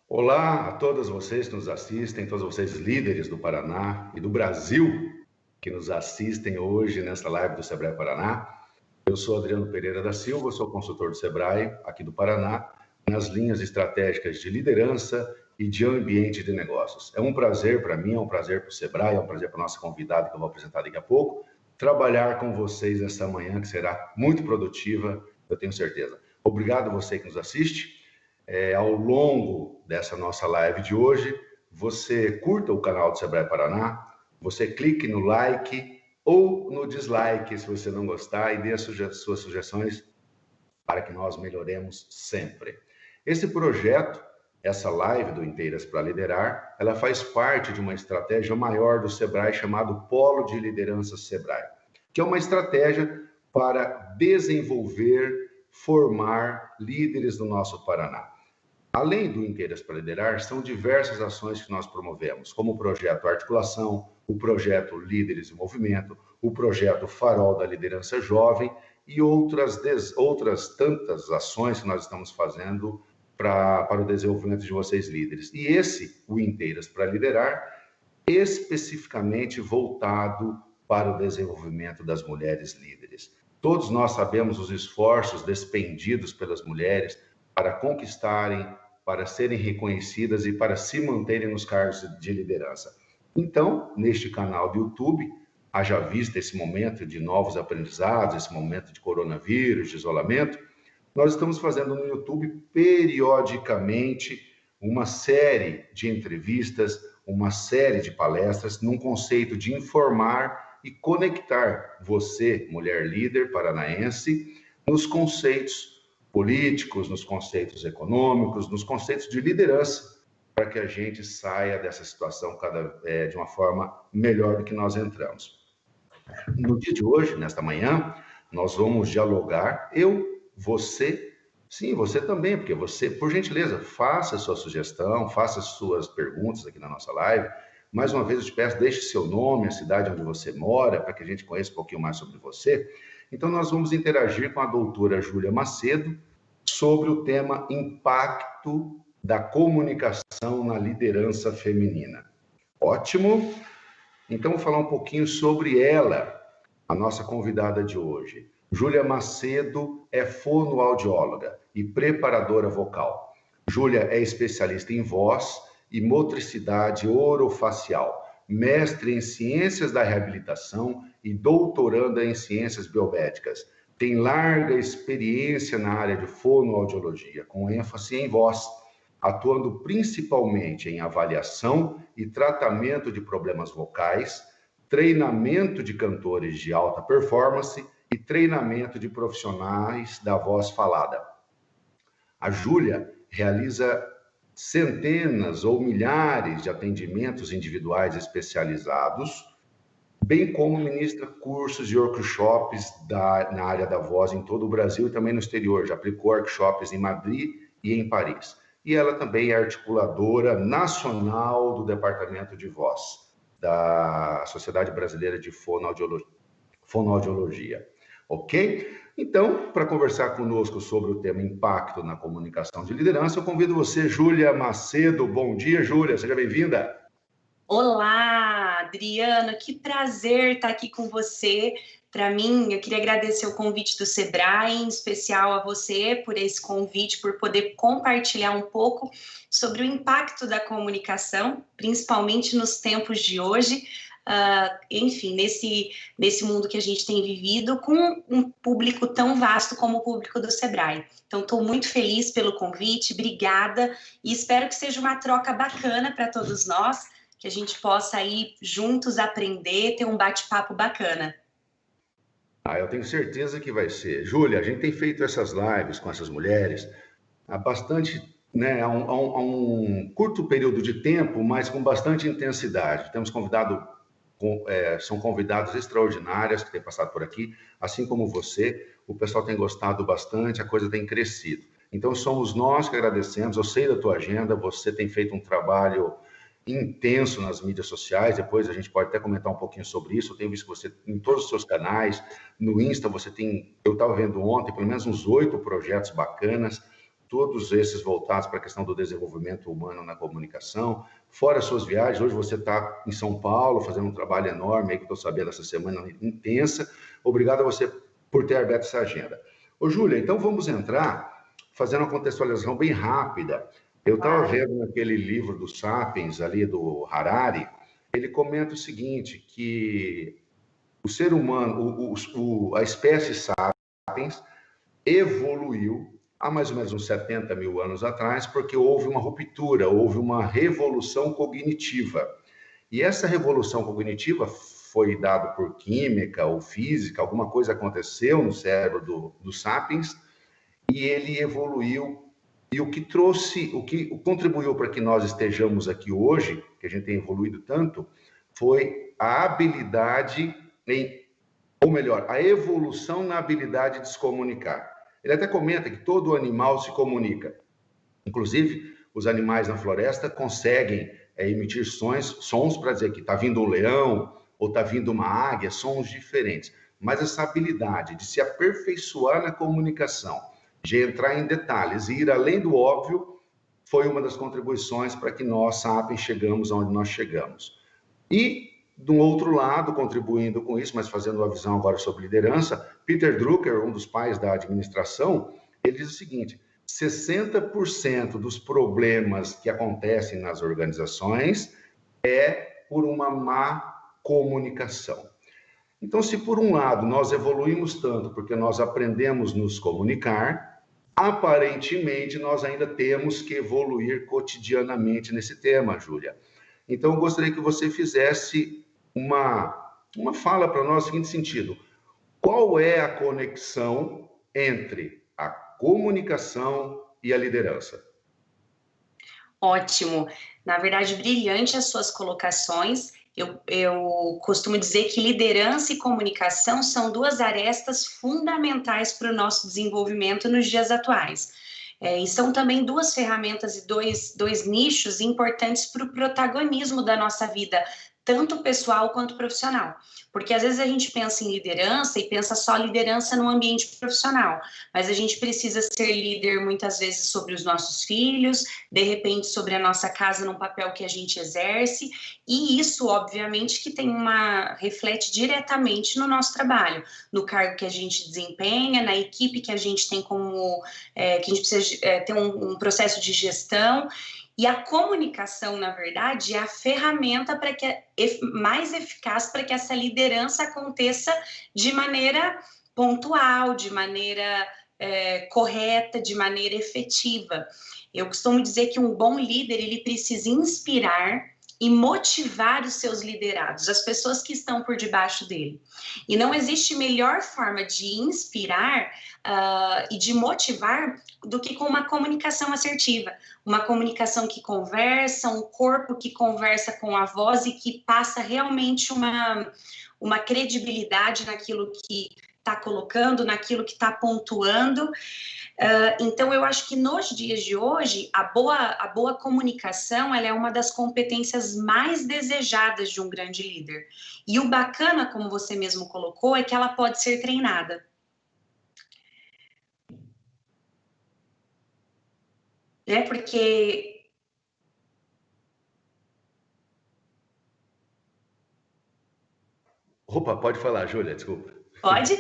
Olá a todas vocês que nos assistem, todos vocês líderes do Paraná e do Brasil que nos assistem hoje nessa live do Sebrae Paraná. Eu sou Adriano Pereira da Silva, sou consultor do Sebrae aqui do Paraná, nas linhas estratégicas de liderança e de ambiente de negócios. É um prazer para mim, é um prazer para o Sebrae, é um prazer para a nossa convidada que eu vou apresentar daqui a pouco, trabalhar com vocês nessa manhã que será muito produtiva, eu tenho certeza. Obrigado a você que nos assiste. Ao longo dessa nossa live de hoje, você curta o canal do Sebrae Paraná, você clique no like ou no dislike se você não gostar e dê as suas sugestões para que nós melhoremos sempre. Esse projeto, essa live do Inteiras para Liderar, ela faz parte de uma estratégia maior do Sebrae chamado Polo de Liderança Sebrae, que é uma estratégia para desenvolver, formar líderes do nosso Paraná. Além do Inteiras para Liderar, são diversas ações que nós promovemos, como o projeto Articulação, o projeto Líderes em Movimento, o projeto Farol da Liderança Jovem e outras tantas ações que nós estamos fazendo para o desenvolvimento de vocês líderes. E esse, o Inteiras para Liderar, especificamente voltado para o desenvolvimento das mulheres líderes. Todos nós sabemos os esforços despendidos pelas mulheres para conquistarem, para serem reconhecidas e para se manterem nos cargos de liderança. Então, neste canal do YouTube, haja vista esse momento de novos aprendizados, esse momento de coronavírus, de isolamento, nós estamos fazendo no YouTube periodicamente uma série de entrevistas, uma série de palestras, num conceito de informar e conectar você, mulher líder paranaense, nos conceitos políticos, nos conceitos econômicos, nos conceitos de liderança, para que a gente saia dessa situação de uma forma melhor do que nós entramos. No dia de hoje, nesta manhã, nós vamos dialogar, você, sim, você também, porque você, por gentileza, faça a sua sugestão, faça as suas perguntas aqui na nossa live. Mais uma vez eu te peço, deixe seu nome, a cidade onde você mora, para que a gente conheça um pouquinho mais sobre você. Então, nós vamos interagir com a doutora Júlia Macedo sobre o tema impacto da comunicação na liderança feminina. Ótimo! Então, vou falar um pouquinho sobre ela, a nossa convidada de hoje. Júlia Macedo é fonoaudióloga e preparadora vocal. Júlia é especialista em voz e motricidade orofacial, mestre em ciências da reabilitação e doutoranda em ciências biomédicas. Tem larga experiência na área de fonoaudiologia, com ênfase em voz, atuando principalmente em avaliação e tratamento de problemas vocais, treinamento de cantores de alta performance e treinamento de profissionais da voz falada. A Júlia realiza centenas ou milhares de atendimentos individuais especializados, bem como ministra cursos e workshops na área da voz em todo o Brasil e também no exterior. Já aplicou workshops em Madrid e em Paris. E ela também é articuladora nacional do Departamento de Voz da Sociedade Brasileira de Fonoaudiologia. Ok? Então, para conversar conosco sobre o tema impacto na comunicação de liderança, eu convido você, Júlia Macedo. Bom dia, Júlia, seja bem-vinda. Olá, Adriano, que prazer estar aqui com você. Para mim, eu queria agradecer o convite do Sebrae, em especial a você por esse convite, por poder compartilhar um pouco sobre o impacto da comunicação, principalmente nos tempos de hoje, enfim, nesse mundo que a gente tem vivido, com um público tão vasto como o público do Sebrae. Então, estou muito feliz pelo convite, obrigada, e espero que seja uma troca bacana para todos nós, que a gente possa ir juntos aprender, ter um bate-papo bacana. Eu tenho certeza que vai ser. Júlia, a gente tem feito essas lives com essas mulheres há bastante, há um curto período de tempo, mas com bastante intensidade. Temos convidado, são convidados extraordinárias que têm passado por aqui, assim como você. O pessoal tem gostado bastante, a coisa tem crescido. Então, somos nós que agradecemos. Eu sei da tua agenda, você tem feito um trabalho intenso nas mídias sociais, depois a gente pode até comentar um pouquinho sobre isso. Eu tenho visto que você, em todos os seus canais, no Insta, você tem, eu estava vendo ontem, pelo menos uns 8 projetos bacanas, todos esses voltados para a questão do desenvolvimento humano na comunicação, fora as suas viagens. Hoje você está em São Paulo, fazendo um trabalho enorme, aí que eu estou sabendo, essa semana intensa. Obrigado a você por ter aberto essa agenda. Ô, Júlia, então vamos entrar fazendo uma contextualização bem rápida. Eu estava vendo naquele livro do Sapiens, ali do Harari, ele comenta o seguinte, que o ser humano, a espécie Sapiens evoluiu há mais ou menos uns 70 mil anos atrás, porque houve uma ruptura, houve uma revolução cognitiva. E essa revolução cognitiva foi dada por química ou física, alguma coisa aconteceu no cérebro do Sapiens, e ele evoluiu. E o que trouxe, o que contribuiu para que nós estejamos aqui hoje, que a gente tem evoluído tanto, foi a habilidade ou melhor, a evolução na habilidade de se comunicar. Ele até comenta que todo animal se comunica. Inclusive, os animais na floresta conseguem emitir sons para dizer que está vindo um leão ou está vindo uma águia, sons diferentes. Mas essa habilidade de se aperfeiçoar na comunicação, de entrar em detalhes e ir além do óbvio, foi uma das contribuições para que nós, sapiens, chegamos onde nós chegamos. E, do outro lado, contribuindo com isso, mas fazendo uma visão agora sobre liderança, Peter Drucker, um dos pais da administração, ele diz o seguinte: 60% dos problemas que acontecem nas organizações é por uma má comunicação. Então, se por um lado nós evoluímos tanto porque nós aprendemos a nos comunicar, aparentemente nós ainda temos que evoluir cotidianamente nesse tema, Júlia. Então, eu gostaria que você fizesse uma fala para nós no seguinte sentido: qual é a conexão entre a comunicação e a liderança? Ótimo. Na verdade, brilhante as suas colocações. Eu costumo dizer que liderança e comunicação são duas arestas fundamentais para o nosso desenvolvimento nos dias atuais. E são também duas ferramentas e dois nichos importantes para o protagonismo da nossa vida, tanto pessoal quanto profissional. Porque às vezes a gente pensa em liderança e pensa só liderança no ambiente profissional, mas a gente precisa ser líder muitas vezes sobre os nossos filhos, de repente sobre a nossa casa num papel que a gente exerce, e isso obviamente que reflete diretamente no nosso trabalho, no cargo que a gente desempenha, na equipe que a gente tem que a gente precisa ter um processo de gestão. E a comunicação, na verdade, é a ferramenta mais eficaz para que essa liderança aconteça de maneira pontual, de maneira correta, de maneira efetiva. Eu costumo dizer que um bom líder, ele precisa inspirar e motivar os seus liderados, as pessoas que estão por debaixo dele. E não existe melhor forma de inspirar e de motivar do que com uma comunicação assertiva, uma comunicação que conversa, um corpo que conversa com a voz e que passa realmente uma credibilidade naquilo que está colocando, naquilo que está pontuando. Então, eu acho que nos dias de hoje, a boa comunicação, ela é uma das competências mais desejadas de um grande líder. E o bacana, como você mesmo colocou, é que ela pode ser treinada. Porque... Opa, pode falar, Júlia, desculpa. Pode.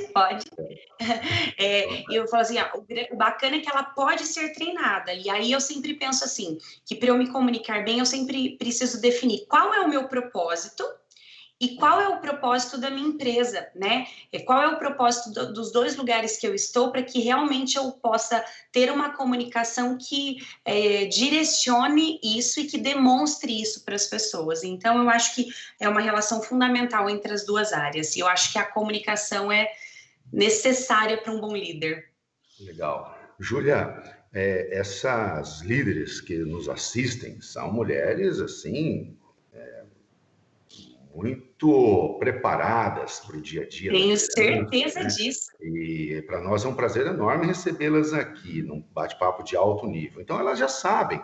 Eu falo assim, o bacana é que ela pode ser treinada. E aí eu sempre penso assim, que para eu me comunicar bem, eu sempre preciso definir qual é o meu propósito e qual é o propósito da minha empresa, né? Qual é o propósito dos dois lugares que eu estou para que realmente eu possa ter uma comunicação que direcione isso e que demonstre isso para as pessoas. Então, eu acho que é uma relação fundamental entre as duas áreas. E eu acho que a comunicação é necessária para um bom líder. Legal. Júlia, essas líderes que nos assistem são mulheres, assim, muito preparadas para o dia a dia. Tenho certeza disso. E para nós é um prazer enorme recebê-las aqui, num bate-papo de alto nível. Então, elas já sabem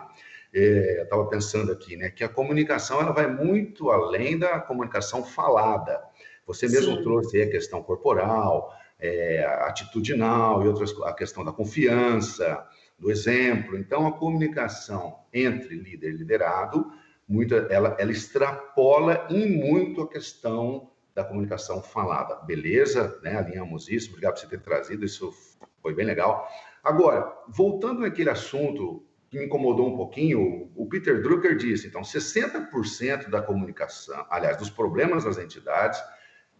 eu estava pensando aqui, né, que a comunicação ela vai muito além da comunicação falada. Você mesmo Sim, trouxe aí a questão corporal, atitudinal e outras, a questão da confiança, do exemplo. Então, a comunicação entre líder e liderado, ela extrapola em muito a questão da comunicação falada. Beleza, né? Alinhamos isso. Obrigado por você ter trazido, isso foi bem legal. Agora, voltando naquele assunto que me incomodou um pouquinho, o Peter Drucker disse, então, 60% da comunicação, aliás, dos problemas das entidades,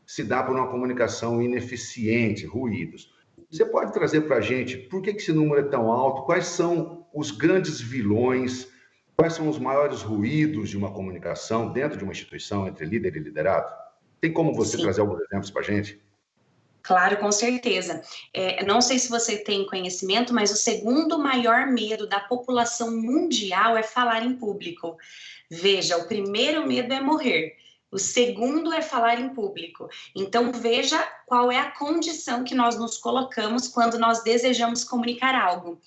se dá por uma comunicação ineficiente, ruídos. Você pode trazer para a gente por que esse número é tão alto? Quais são os grandes vilões? Quais são os maiores ruídos de uma comunicação dentro de uma instituição entre líder e liderado? Tem como você sim. trazer alguns exemplos para a gente? Claro, com certeza. Não sei se você tem conhecimento, mas o segundo maior medo da população mundial é falar em público. Veja, o primeiro medo é morrer, o segundo é falar em público. Então, veja qual é a condição que nós nos colocamos quando nós desejamos comunicar algo.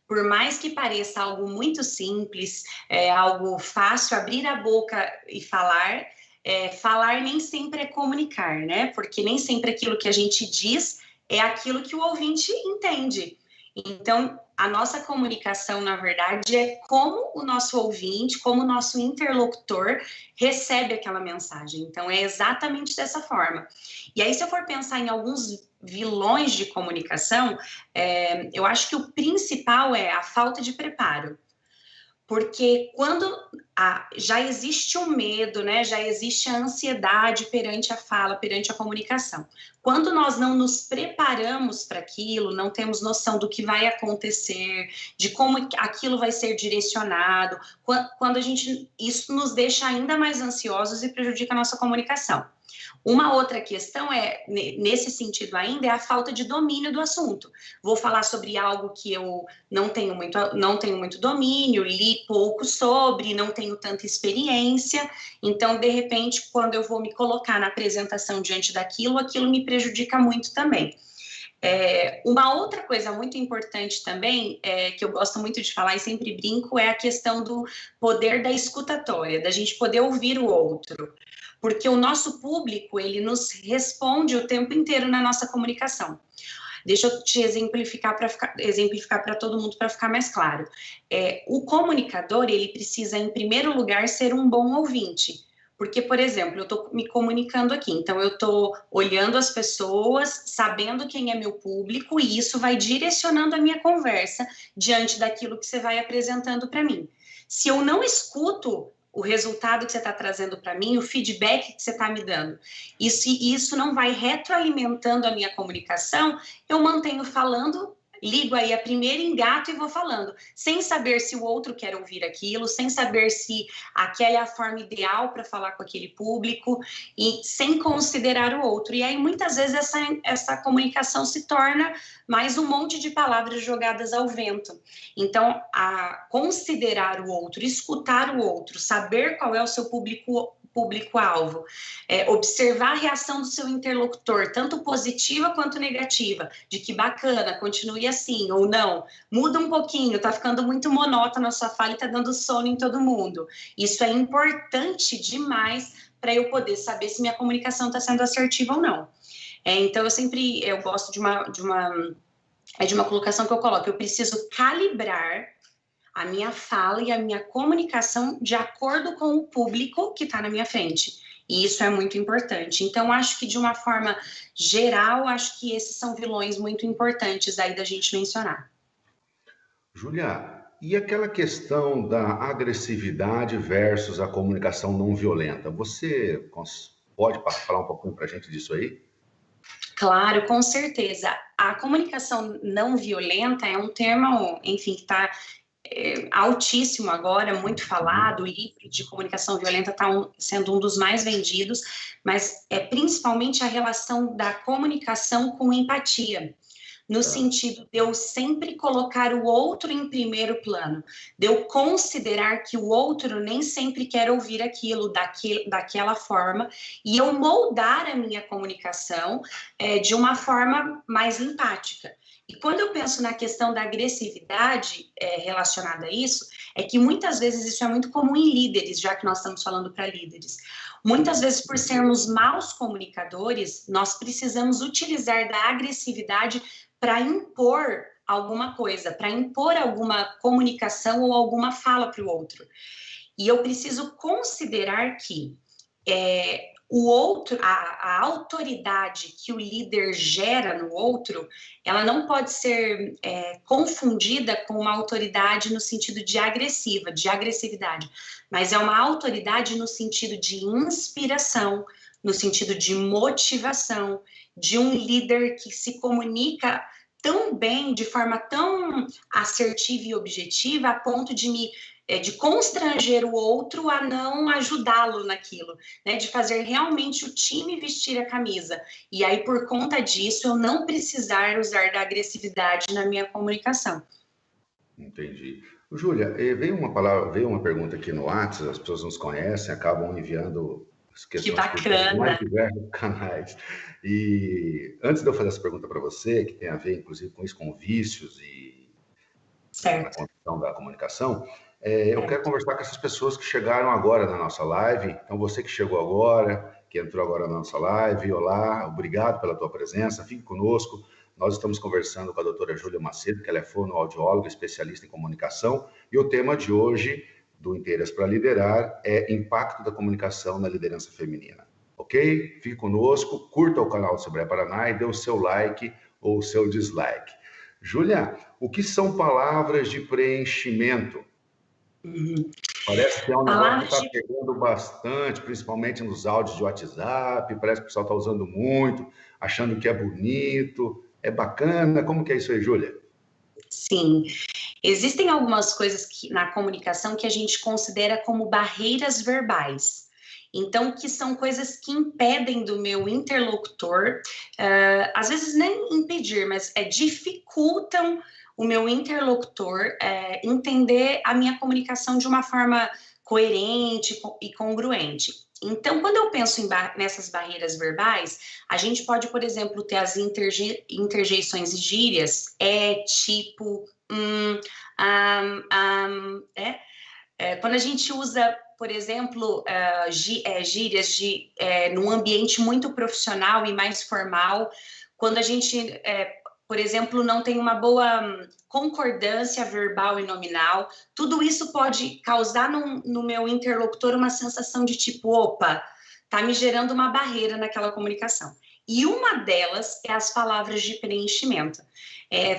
Por mais que pareça algo muito simples, algo fácil, abrir a boca e falar, falar nem sempre é comunicar, né? Porque nem sempre aquilo que a gente diz é aquilo que o ouvinte entende. Então, a nossa comunicação, na verdade, é como o nosso ouvinte, como o nosso interlocutor recebe aquela mensagem. Então, é exatamente dessa forma. E aí, se eu for pensar em alguns vilões de comunicação, eu acho que o principal é a falta de preparo. Porque quando já existe o medo, né, já existe a ansiedade perante a fala, perante a comunicação. Quando nós não nos preparamos para aquilo, não temos noção do que vai acontecer, de como aquilo vai ser direcionado, quando isso nos deixa ainda mais ansiosos e prejudica a nossa comunicação. Uma outra questão nesse sentido ainda, é a falta de domínio do assunto. Vou falar sobre algo que eu não tenho muito domínio, li pouco sobre, não tenho tanta experiência, então, de repente, quando eu vou me colocar na apresentação diante daquilo, aquilo me prejudica muito também. Uma outra coisa muito importante também, que eu gosto muito de falar e sempre brinco, é a questão do poder da escutatória, da gente poder ouvir o outro. Porque o nosso público, ele nos responde o tempo inteiro na nossa comunicação. Deixa eu te exemplificar para todo mundo, para ficar mais claro. O comunicador, ele precisa, em primeiro lugar, ser um bom ouvinte. Porque, por exemplo, eu estou me comunicando aqui, então eu estou olhando as pessoas, sabendo quem é meu público, e isso vai direcionando a minha conversa diante daquilo que você vai apresentando para mim. Se eu não escuto o resultado que você está trazendo para mim, o feedback que você está me dando, e se isso não vai retroalimentando a minha comunicação, eu mantenho falando, ligo aí a primeira, engato e vou falando, sem saber se o outro quer ouvir aquilo, sem saber se aquela é a forma ideal para falar com aquele público, e sem considerar o outro. E aí, muitas vezes, essa comunicação se torna mais um monte de palavras jogadas ao vento. Então, considerar o outro, escutar o outro, saber qual é o seu público-alvo, observar a reação do seu interlocutor, tanto positiva quanto negativa, de que bacana, continue assim, ou não, muda um pouquinho, tá ficando muito monótona a sua fala e tá dando sono em todo mundo. Isso é importante demais para eu poder saber se minha comunicação está sendo assertiva ou não. Então, eu gosto de uma colocação que eu coloco, eu preciso calibrar a minha fala e a minha comunicação de acordo com o público que está na minha frente. E isso é muito importante. Então, acho que de uma forma geral, acho que esses são vilões muito importantes aí da gente mencionar. Júlia, e aquela questão da agressividade versus a comunicação não violenta? Você pode falar um pouquinho para a gente disso aí? Claro, com certeza. A comunicação não violenta é um termo, enfim, que está altíssimo agora, muito falado. O livro de comunicação violenta está sendo um dos mais vendidos, mas é principalmente a relação da comunicação com empatia, no sentido de eu sempre colocar o outro em primeiro plano, de eu considerar que o outro nem sempre quer ouvir aquilo daquela forma, e eu moldar a minha comunicação de uma forma mais empática. E quando eu penso na questão da agressividade relacionada a isso, é que muitas vezes isso é muito comum em líderes, já que nós estamos falando para líderes. Muitas vezes, por sermos maus comunicadores, nós precisamos utilizar da agressividade para impor alguma coisa, para impor alguma comunicação ou alguma fala para o outro. E eu preciso considerar que o outro, a autoridade que o líder gera no outro, ela não pode ser confundida com uma autoridade no sentido de agressividade, mas é uma autoridade no sentido de inspiração, no sentido de motivação, de um líder que se comunica tão bem, de forma tão assertiva e objetiva, a ponto de constranger o outro a não ajudá-lo naquilo, né? De fazer realmente o time vestir a camisa. E aí, por conta disso, eu não precisar usar da agressividade na minha comunicação. Entendi. Júlia, veio uma pergunta aqui no WhatsApp, as pessoas nos conhecem, acabam enviando as Que questões bacana! mais diversos canais. E antes de eu fazer essa pergunta para você, que tem a ver, inclusive, com isso, com vícios e na condição da comunicação, eu quero conversar com essas pessoas que chegaram agora na nossa live. Então, você que chegou agora, que entrou agora na nossa live, olá, obrigado pela tua presença, fique conosco. Nós estamos conversando com a doutora Júlia Macedo, que ela é fonoaudióloga, especialista em comunicação, e o tema de hoje, do Inteiras para Liderar, é impacto da comunicação na liderança feminina. Ok? Fique conosco, curta o canal do Sebrae Paraná e dê o seu like ou o seu dislike. Júlia, o que são palavras de preenchimento? Parece que é um negócio que está pegando bastante, principalmente nos áudios de WhatsApp, parece que o pessoal está usando muito, achando que é bonito, é bacana. Como que é isso aí, Júlia? Sim, existem algumas coisas na comunicação que a gente considera como barreiras verbais. Então, que são coisas que impedem do meu interlocutor, às vezes nem impedir, mas dificultam o meu interlocutor entender a minha comunicação de uma forma coerente e congruente. Então, quando eu penso nessas barreiras verbais, a gente pode, por exemplo, ter as interjeições e gírias, tipo, quando a gente usa, por exemplo, gírias num ambiente muito profissional e mais formal, quando a gente, por exemplo, não tem uma boa concordância verbal e nominal, tudo isso pode causar no meu interlocutor uma sensação de tipo, opa, tá me gerando uma barreira naquela comunicação. E uma delas é as palavras de preenchimento.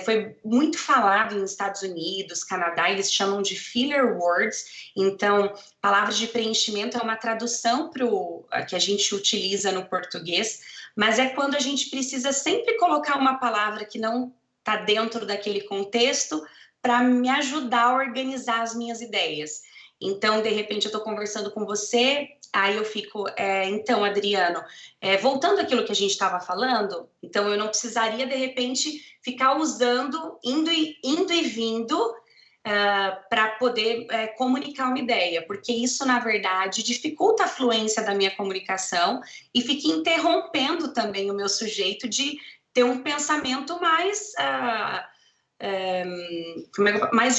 Foi muito falado nos Estados Unidos, Canadá, eles chamam de filler words. Então, palavras de preenchimento é uma tradução que a gente utiliza no português, mas é quando a gente precisa sempre colocar uma palavra que não está dentro daquele contexto para me ajudar a organizar as minhas ideias. Então, de repente, eu estou conversando com você, aí eu fico, então, Adriano, voltando àquilo que a gente estava falando, então eu não precisaria, de repente, ficar usando, indo e vindo para poder comunicar uma ideia, porque isso, na verdade, dificulta a fluência da minha comunicação e fica interrompendo também o meu sujeito de ter um pensamento mais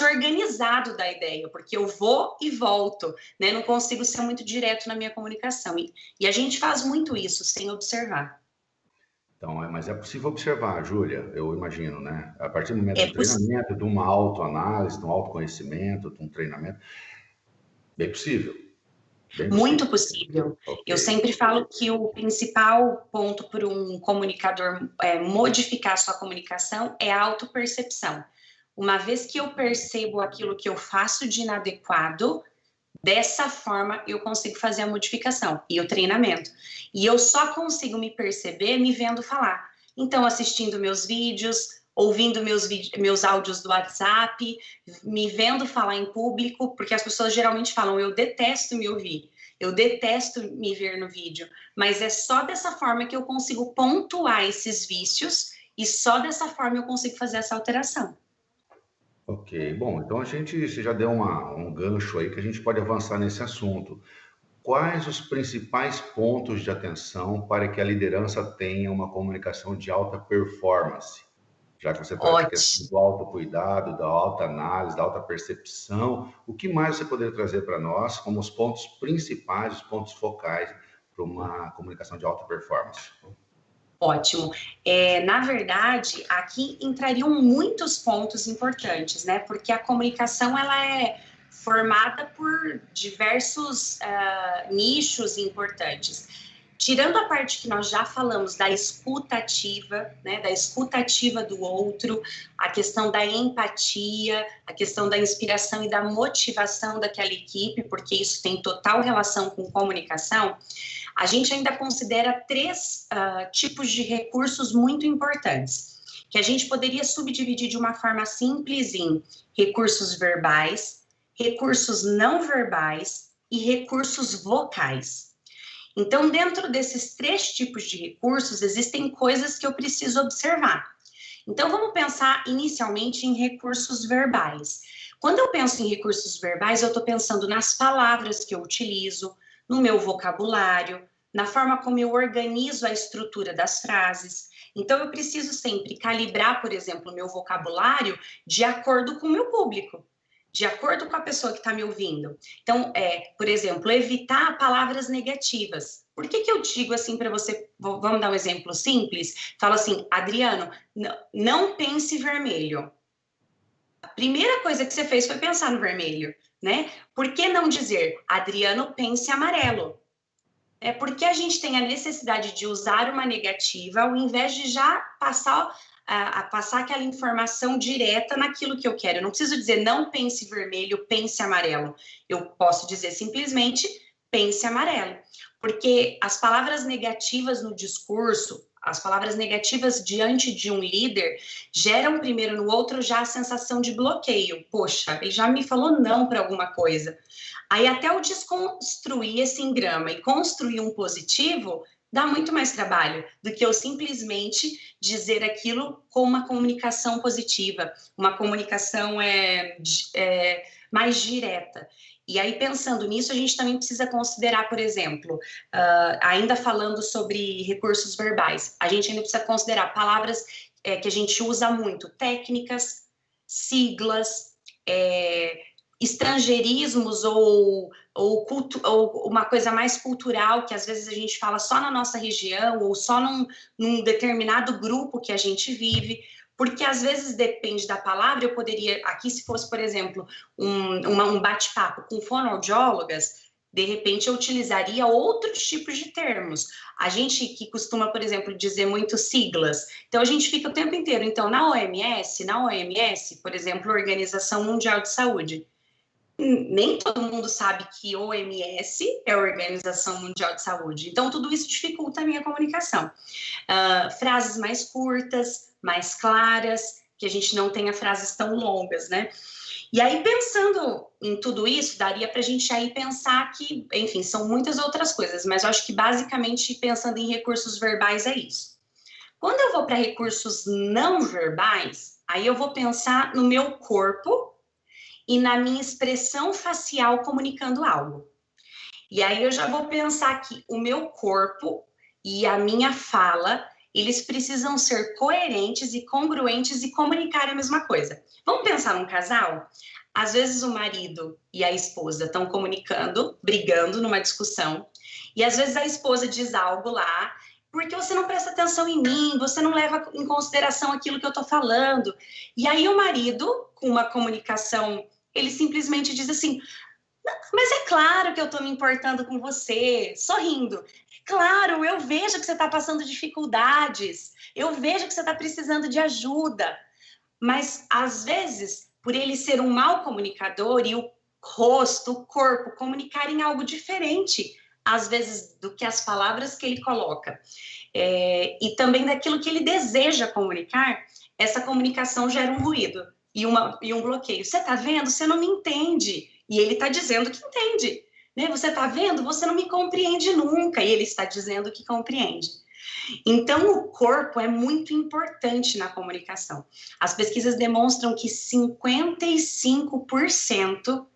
organizado da ideia, porque eu vou e volto, né? Não consigo ser muito direto na minha comunicação. E a gente faz muito isso sem observar. Então, mas é possível observar, Júlia, eu imagino, né? A partir do momento do treinamento, de uma autoanálise, de um autoconhecimento, de um treinamento, bem possível. Muito possível. Okay. Eu sempre falo que o principal ponto para um comunicador modificar sua comunicação é a autopercepção. Uma vez que eu percebo aquilo que eu faço de inadequado, dessa forma eu consigo fazer a modificação e o treinamento. E eu só consigo me perceber me vendo falar. Então, assistindo meus vídeos, ouvindo meus áudios do WhatsApp, me vendo falar em público, porque as pessoas geralmente falam, eu detesto me ouvir, eu detesto me ver no vídeo, mas é só dessa forma que eu consigo pontuar esses vícios e só dessa forma eu consigo fazer essa alteração. Ok, bom, então você já deu um gancho aí que a gente pode avançar nesse assunto. Quais os principais pontos de atenção para que a liderança tenha uma comunicação de alta performance? Já que você traz a questão Ótimo. do autocuidado, da autoanálise, da autopercepção, o que mais você poderia trazer para nós como os pontos principais, os pontos focais para uma comunicação de alta performance? Ótimo. Na verdade, aqui entrariam muitos pontos importantes, né? Porque a comunicação, ela é formada por diversos nichos importantes. Tirando a parte que nós já falamos da escuta ativa, né, da escuta ativa do outro, a questão da empatia, a questão da inspiração e da motivação daquela equipe, porque isso tem total relação com comunicação, a gente ainda considera três tipos de recursos muito importantes, que a gente poderia subdividir de uma forma simples em recursos verbais, recursos não verbais e recursos vocais. Então, dentro desses três tipos de recursos, existem coisas que eu preciso observar. Então, vamos pensar inicialmente em recursos verbais. Quando eu penso em recursos verbais, eu estou pensando nas palavras que eu utilizo, no meu vocabulário, na forma como eu organizo a estrutura das frases. Então, eu preciso sempre calibrar, por exemplo, o meu vocabulário de acordo com o meu público, de acordo com a pessoa que está me ouvindo. Então, por exemplo, evitar palavras negativas. Por que eu digo assim para você? Vamos dar um exemplo simples? Fala assim, Adriano, não pense vermelho. A primeira coisa que você fez foi pensar no vermelho, né? Por que não dizer, Adriano, pense amarelo? Porque a gente tem a necessidade de usar uma negativa ao invés de já passar aquela informação direta naquilo que eu quero. Eu não preciso dizer não pense vermelho, pense amarelo. Eu posso dizer simplesmente pense amarelo. Porque as palavras negativas no discurso, as palavras negativas diante de um líder, geram primeiro no outro já a sensação de bloqueio. Poxa, ele já me falou não para alguma coisa. Aí até eu desconstruir esse engrama e construir um positivo, dá muito mais trabalho do que eu simplesmente dizer aquilo com uma comunicação positiva, uma comunicação mais direta. E aí, pensando nisso, a gente também precisa considerar, por exemplo, ainda falando sobre recursos verbais, a gente ainda precisa considerar palavras que a gente usa muito, técnicas, siglas, estrangeirismos ou uma coisa mais cultural, que às vezes a gente fala só na nossa região ou só num determinado grupo que a gente vive, porque às vezes depende da palavra. Eu poderia, aqui se fosse, por exemplo, um bate-papo com fonoaudiólogas, de repente eu utilizaria outros tipos de termos. A gente que costuma, por exemplo, dizer muito siglas, então a gente fica o tempo inteiro, então na OMS, por exemplo, Organização Mundial de Saúde, nem todo mundo sabe que OMS é a Organização Mundial de Saúde. Então, tudo isso dificulta a minha comunicação. Frases mais curtas, mais claras, que a gente não tenha frases tão longas, né? E aí, pensando em tudo isso, daria para a gente aí pensar que, enfim, são muitas outras coisas, mas eu acho que basicamente pensando em recursos verbais é isso. Quando eu vou para recursos não verbais, aí eu vou pensar no meu corpo e na minha expressão facial comunicando algo. E aí eu já vou pensar que o meu corpo e a minha fala, eles precisam ser coerentes e congruentes e comunicar a mesma coisa. Vamos pensar num casal? Às vezes o marido e a esposa estão comunicando, brigando numa discussão, e às vezes a esposa diz algo lá, porque você não presta atenção em mim, você não leva em consideração aquilo que eu estou falando. E aí o marido, com uma comunicação, ele simplesmente diz assim, mas é claro que eu estou me importando com você, sorrindo. Claro, eu vejo que você está passando dificuldades, eu vejo que você está precisando de ajuda. Mas, às vezes, por ele ser um mau comunicador e o rosto, o corpo comunicarem algo diferente, às vezes, do que as palavras que ele coloca. E também daquilo que ele deseja comunicar, essa comunicação gera um ruído e um bloqueio. Você está vendo? Você não me entende. E ele está dizendo que entende. Né? Você está vendo? Você não me compreende nunca. E ele está dizendo que compreende. Então, o corpo é muito importante na comunicação. As pesquisas demonstram que 55%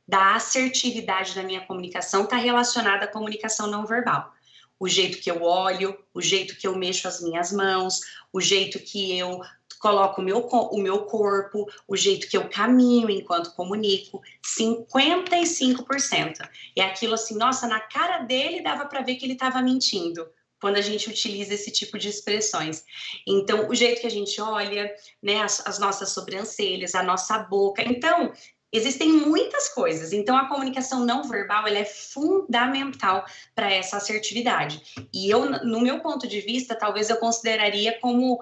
da assertividade da minha comunicação está relacionada à comunicação não verbal. O jeito que eu olho, o jeito que eu mexo as minhas mãos, o jeito que eu coloco o meu corpo, o jeito que eu caminho enquanto comunico, 55%. É aquilo assim, nossa, na cara dele dava para ver que ele estava mentindo, quando a gente utiliza esse tipo de expressões. Então, o jeito que a gente olha, né, as nossas sobrancelhas, a nossa boca. Então, existem muitas coisas. Então, a comunicação não verbal, ela é fundamental para essa assertividade. E eu, no meu ponto de vista, talvez eu consideraria como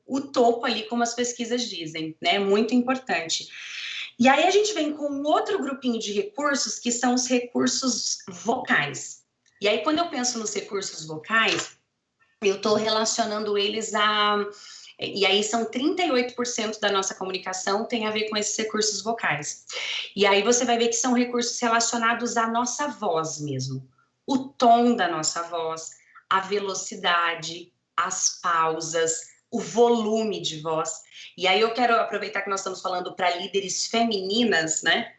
o topo ali, como as pesquisas dizem, né? Muito importante. E aí a gente vem com um outro grupinho de recursos, que são os recursos vocais. E aí, quando eu penso nos recursos vocais, eu estou relacionando eles a... E aí são 38% da nossa comunicação tem a ver com esses recursos vocais. E aí você vai ver que são recursos relacionados à nossa voz mesmo. O tom da nossa voz, a velocidade, as pausas, o volume de voz. E aí eu quero aproveitar que nós estamos falando para líderes femininas, né?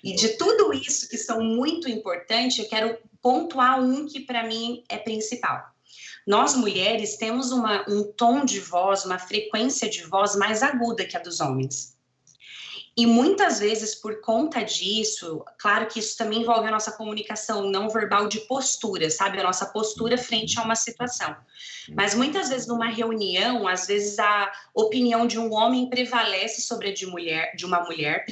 E de tudo isso que são muito importantes, eu quero pontuar um que para mim é principal. Nós, mulheres, temos um tom de voz, uma frequência de voz mais aguda que a dos homens. E muitas vezes, por conta disso, claro que isso também envolve a nossa comunicação não verbal de postura, sabe? A nossa postura frente a uma situação. Mas muitas vezes, numa reunião, às vezes a opinião de um homem prevalece sobre a de uma mulher,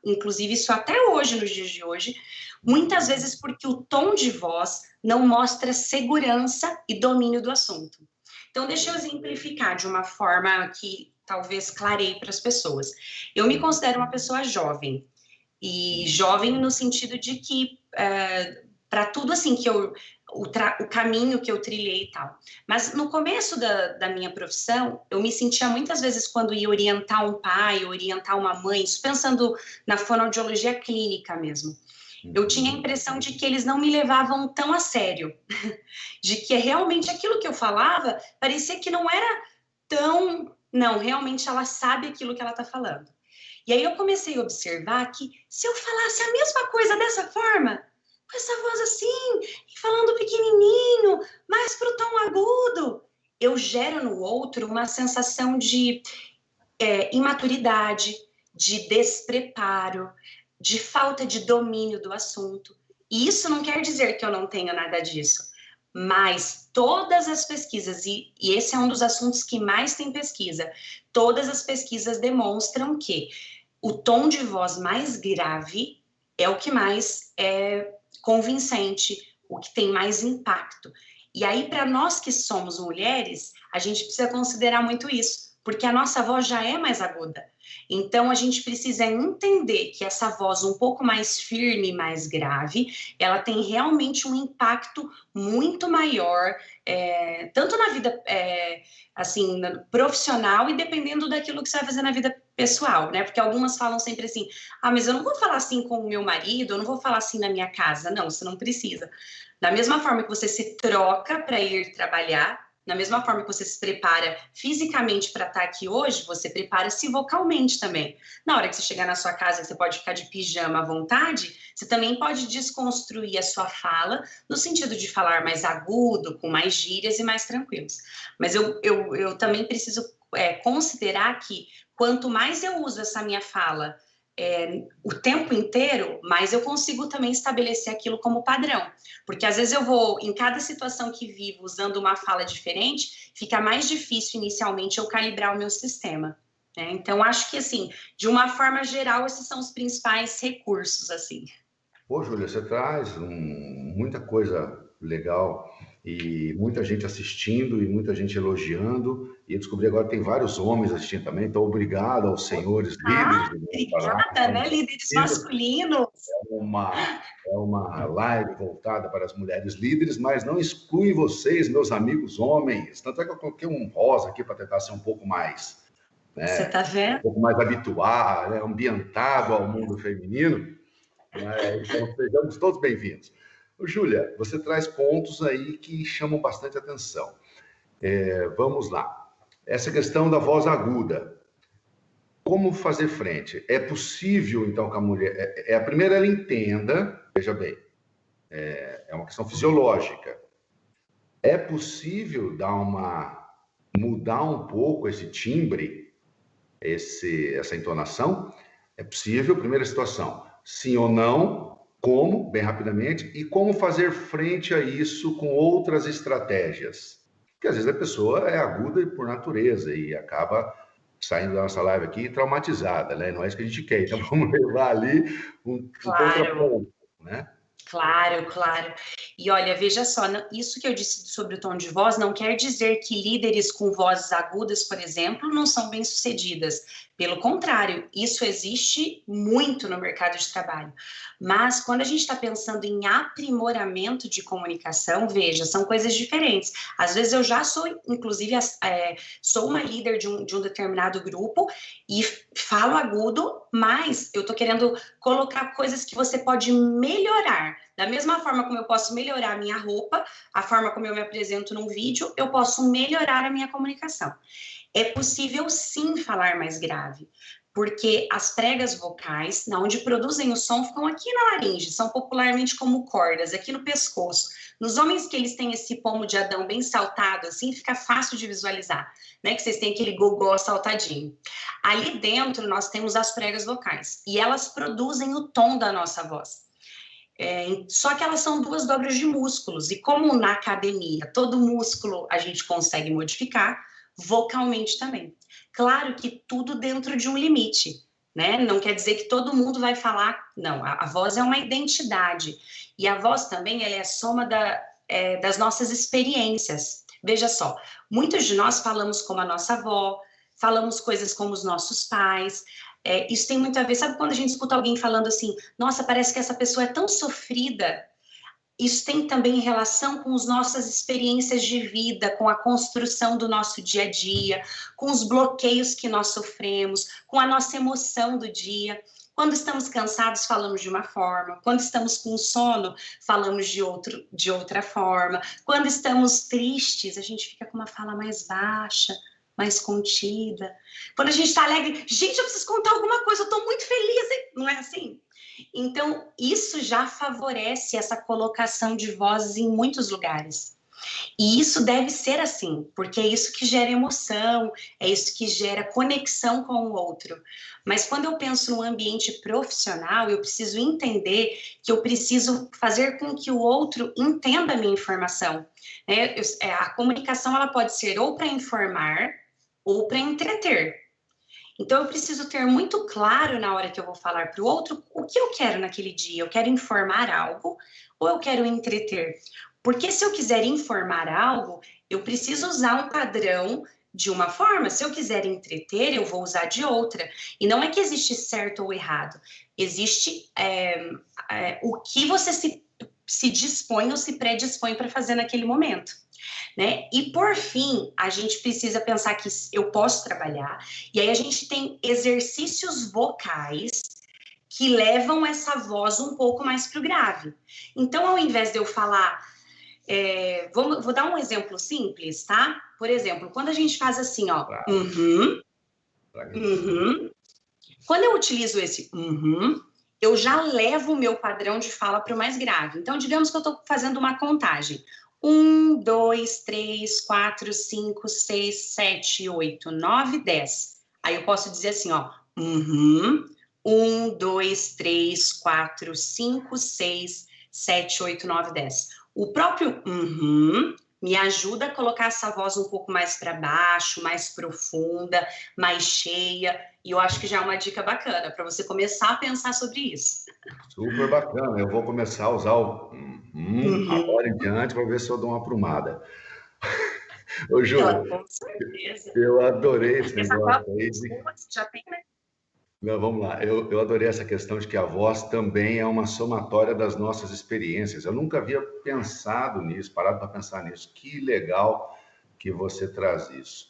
inclusive isso até hoje, nos dias de hoje, muitas vezes porque o tom de voz não mostra segurança e domínio do assunto. Então, deixa eu exemplificar de uma forma que talvez clareie para as pessoas. Eu me considero uma pessoa jovem, e jovem no sentido de que, para tudo assim que o caminho que eu trilhei e tal. Mas no começo da minha profissão, eu me sentia muitas vezes quando ia orientar um pai, orientar uma mãe, isso pensando na fonoaudiologia clínica mesmo. Eu tinha a impressão de que eles não me levavam tão a sério, de que realmente aquilo que eu falava parecia que não era tão... Não, realmente ela sabe aquilo que ela está falando. E aí eu comecei a observar que se eu falasse a mesma coisa dessa forma, com essa voz assim, e falando pequenininho, mais para o tom agudo, eu gero no outro uma sensação de imaturidade, de despreparo, de falta de domínio do assunto. E isso não quer dizer que eu não tenho nada disso, mas todas as pesquisas, e esse é um dos assuntos que mais tem pesquisa, todas as pesquisas demonstram que o tom de voz mais grave é o que mais é convincente, o que tem mais impacto. E aí, para nós que somos mulheres, a gente precisa considerar muito isso, porque a nossa voz já é mais aguda. Então, a gente precisa entender que essa voz um pouco mais firme, mais grave, ela tem realmente um impacto muito maior, tanto na vida assim, profissional e dependendo daquilo que você vai fazer na vida pessoal, né? Porque algumas falam sempre assim, mas eu não vou falar assim com o meu marido, eu não vou falar assim na minha casa. Não, você não precisa. Da mesma forma que você se troca para ir trabalhar, da mesma forma que você se prepara fisicamente para estar aqui hoje, você prepara-se vocalmente também. Na hora que você chegar na sua casa, você pode ficar de pijama à vontade, você também pode desconstruir a sua fala, no sentido de falar mais agudo, com mais gírias e mais tranquilos. Mas eu também preciso considerar que quanto mais eu uso essa minha fala o tempo inteiro, mais eu consigo também estabelecer aquilo como padrão. Porque às vezes eu vou, em cada situação que vivo, usando uma fala diferente, fica mais difícil inicialmente eu calibrar o meu sistema. Né? Então, acho que, assim, de uma forma geral, esses são os principais recursos, assim. Pô, Júlia, você traz muita coisa legal e muita gente assistindo e muita gente elogiando. E eu descobri agora que tem vários homens assistindo também. Então, obrigado aos senhores líderes. Obrigada, né? Líderes masculinos. É uma live voltada para as mulheres líderes, mas não exclui vocês, meus amigos homens. Tanto é que eu coloquei um rosa aqui para tentar ser um pouco mais... Você está vendo? Um pouco mais habituado, né, ambientado ao mundo feminino. Então, sejamos todos bem-vindos. Júlia, você traz pontos aí que chamam bastante atenção. Vamos lá. Essa questão da voz aguda. Como fazer frente? É possível, então, que a mulher... a primeira, ela entenda, veja bem, é uma questão fisiológica. É possível dar uma mudar um pouco esse timbre, essa entonação? É possível, primeira situação, sim ou não, como, bem rapidamente, e como fazer frente a isso com outras estratégias. Porque às vezes a pessoa é aguda por natureza e acaba saindo da nossa live aqui traumatizada, né? Não é isso que a gente quer, então vamos levar ali um Claro. contraponto, né? Claro, claro. E olha, veja só, isso que eu disse sobre o tom de voz não quer dizer que líderes com vozes agudas, por exemplo, não são bem-sucedidas. Pelo contrário, isso existe muito no mercado de trabalho. Mas quando a gente está pensando em aprimoramento de comunicação, veja, são coisas diferentes. Às vezes eu já sou, inclusive, sou uma líder de um determinado grupo e falo agudo, mas eu estou querendo colocar coisas que você pode melhorar. Da mesma forma como eu posso melhorar a minha roupa, a forma como eu me apresento num vídeo, eu posso melhorar a minha comunicação. É possível sim falar mais grave, porque as pregas vocais, na onde produzem o som, ficam aqui na laringe, são popularmente como cordas, aqui no pescoço. Nos homens que eles têm esse pomo de Adão bem saltado, assim, fica fácil de visualizar, né? Que vocês têm aquele gogó saltadinho. Ali dentro nós temos as pregas vocais, e elas produzem o tom da nossa voz. Só que elas são duas dobras de músculos, e como na academia todo músculo a gente consegue modificar, vocalmente também. Claro que tudo dentro de um limite, né? Não quer dizer que todo mundo vai falar, não, a voz é uma identidade, e a voz também ela é a soma das nossas experiências. Veja só, muitos de nós falamos como a nossa avó, falamos coisas como os nossos pais, isso tem muito a ver, sabe quando a gente escuta alguém falando assim, nossa, parece que essa pessoa é tão sofrida. Isso tem também relação com as nossas experiências de vida, com a construção do nosso dia a dia, com os bloqueios que nós sofremos, com a nossa emoção do dia. Quando estamos cansados, falamos de uma forma. Quando estamos com sono, falamos de outra forma. Quando estamos tristes, a gente fica com uma fala mais baixa, mais contida. Quando a gente está alegre, gente, eu preciso contar alguma coisa, eu estou muito feliz, não é assim? Então, isso já favorece essa colocação de vozes em muitos lugares. E isso deve ser assim, porque é isso que gera emoção, é isso que gera conexão com o outro. Mas quando eu penso no ambiente profissional, eu preciso entender que eu preciso fazer com que o outro entenda a minha informação. A comunicação ela pode ser ou para informar ou para entreter. Então, eu preciso ter muito claro na hora que eu vou falar para o outro o que eu quero naquele dia. Eu quero informar algo ou eu quero entreter? Porque se eu quiser informar algo, eu preciso usar um padrão de uma forma. Se eu quiser entreter, eu vou usar de outra. E não é que existe certo ou errado. Existe o que você se dispõe ou se predispõe para fazer naquele momento. Né? E por fim, a gente precisa pensar que eu posso trabalhar, e aí a gente tem exercícios vocais que levam essa voz um pouco mais para o grave. Então, ao invés de eu falar, vou dar um exemplo simples, tá? Por exemplo, quando a gente faz assim, ó, quando eu utilizo esse eu já levo o meu padrão de fala para o mais grave. Então, digamos que eu estou fazendo uma contagem. 1, 2, 3, 4, 5, 6, 7, 8, 9, 10. Aí eu posso dizer assim, ó. 1, 2, 3, 4, 5, 6, 7, 8, 9, 10. O próprio me ajuda a colocar essa voz um pouco mais para baixo, mais profunda, mais cheia. E eu acho que já é uma dica bacana para você começar a pensar sobre isso. Super bacana. Eu vou começar a usar o agora em diante para ver se eu dou uma aprumada. Ô, Júlia, com certeza. eu adorei esse negócio aí. Já tem, né? Não, vamos lá. Eu adorei essa questão de que a voz também é uma somatória das nossas experiências. Eu nunca havia pensado nisso, parado para pensar nisso. Que legal que você traz isso.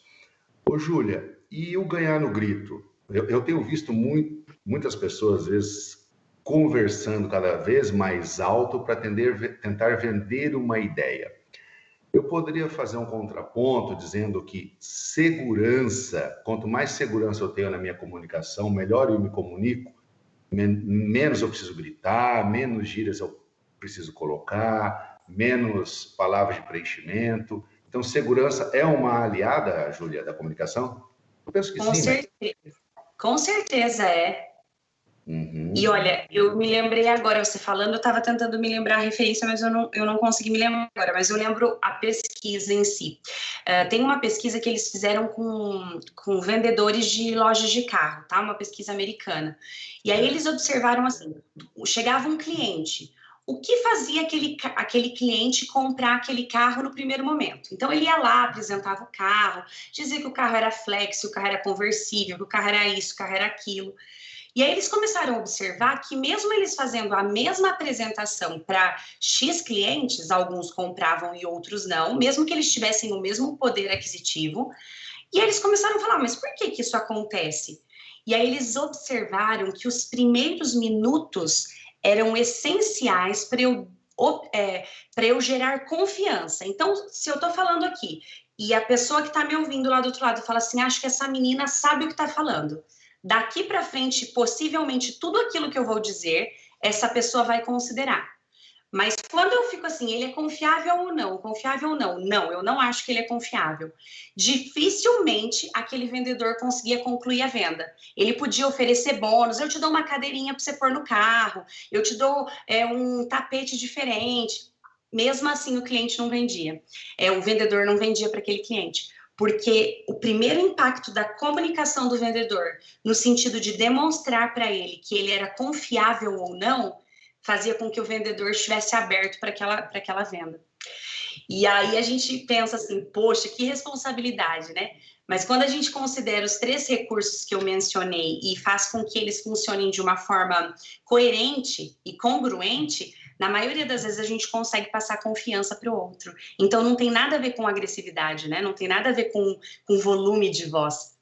Ô, Júlia, e o ganhar no grito? Eu tenho visto muitas pessoas, às vezes, conversando cada vez mais alto para tentar vender uma ideia. Eu poderia fazer um contraponto dizendo que segurança, quanto mais segurança eu tenho na minha comunicação, melhor eu me comunico, menos eu preciso gritar, menos gírias eu preciso colocar, menos palavras de preenchimento. Então, segurança é uma aliada, Júlia, da comunicação? Eu penso que Com sim, né? certeza. Com certeza é. Uhum. E olha, eu me lembrei agora, você falando, eu estava tentando me lembrar a referência, mas eu não consegui me lembrar agora, mas eu lembro a pesquisa em si. Tem uma pesquisa que eles fizeram com vendedores de lojas de carro, tá? Uma pesquisa americana. E aí eles observaram assim, chegava um cliente, o que fazia aquele cliente comprar aquele carro no primeiro momento? Então ele ia lá, apresentava o carro, dizia que o carro era flex, o carro era conversível, que o carro era isso, o carro era aquilo. E aí eles começaram a observar que mesmo eles fazendo a mesma apresentação para X clientes, alguns compravam e outros não, mesmo que eles tivessem o mesmo poder aquisitivo, e eles começaram a falar, mas por que isso acontece? E aí eles observaram que os primeiros minutos eram essenciais para eu gerar confiança. Então, se eu estou falando aqui e a pessoa que está me ouvindo lá do outro lado fala assim, acho que essa menina sabe o que está falando. Daqui para frente, possivelmente, tudo aquilo que eu vou dizer, essa pessoa vai considerar. Mas quando eu fico assim, ele é confiável ou não? Confiável ou não? Não, eu não acho que ele é confiável. Dificilmente aquele vendedor conseguia concluir a venda. Ele podia oferecer bônus, eu te dou uma cadeirinha para você pôr no carro, eu te dou um tapete diferente. Mesmo assim, o cliente não vendia. O vendedor não vendia para aquele cliente. Porque o primeiro impacto da comunicação do vendedor, no sentido de demonstrar para ele que ele era confiável ou não, fazia com que o vendedor estivesse aberto para aquela venda. E aí a gente pensa assim, poxa, que responsabilidade, né? Mas quando a gente considera os 3 recursos que eu mencionei e faz com que eles funcionem de uma forma coerente e congruente, na maioria das vezes a gente consegue passar confiança para o outro. Então não tem nada a ver com agressividade, né? Não tem nada a ver com volume de voz.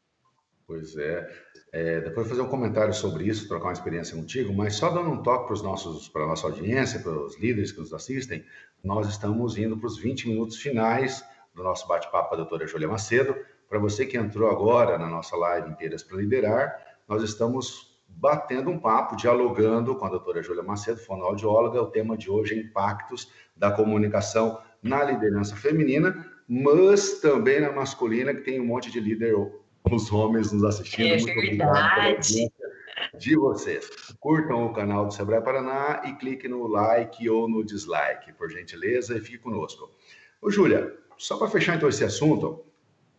Pois é. Depois vou fazer um comentário sobre isso, trocar uma experiência contigo, mas só dando um toque para a nossa audiência, para os líderes que nos assistem, nós estamos indo para os 20 minutos finais do nosso bate-papo com a doutora Júlia Macedo. Para você que entrou agora na nossa live Inteiras para Liderar, nós estamos batendo um papo, dialogando com a doutora Júlia Macedo, fonoaudióloga. O tema de hoje é impactos da comunicação na liderança feminina, mas também na masculina, que tem um monte de líder, os homens nos assistindo. Muito verdade. De vocês. Curtam o canal do Sebrae Paraná e clique no like ou no dislike, por gentileza, e fique conosco. Ô, Júlia, só para fechar então esse assunto,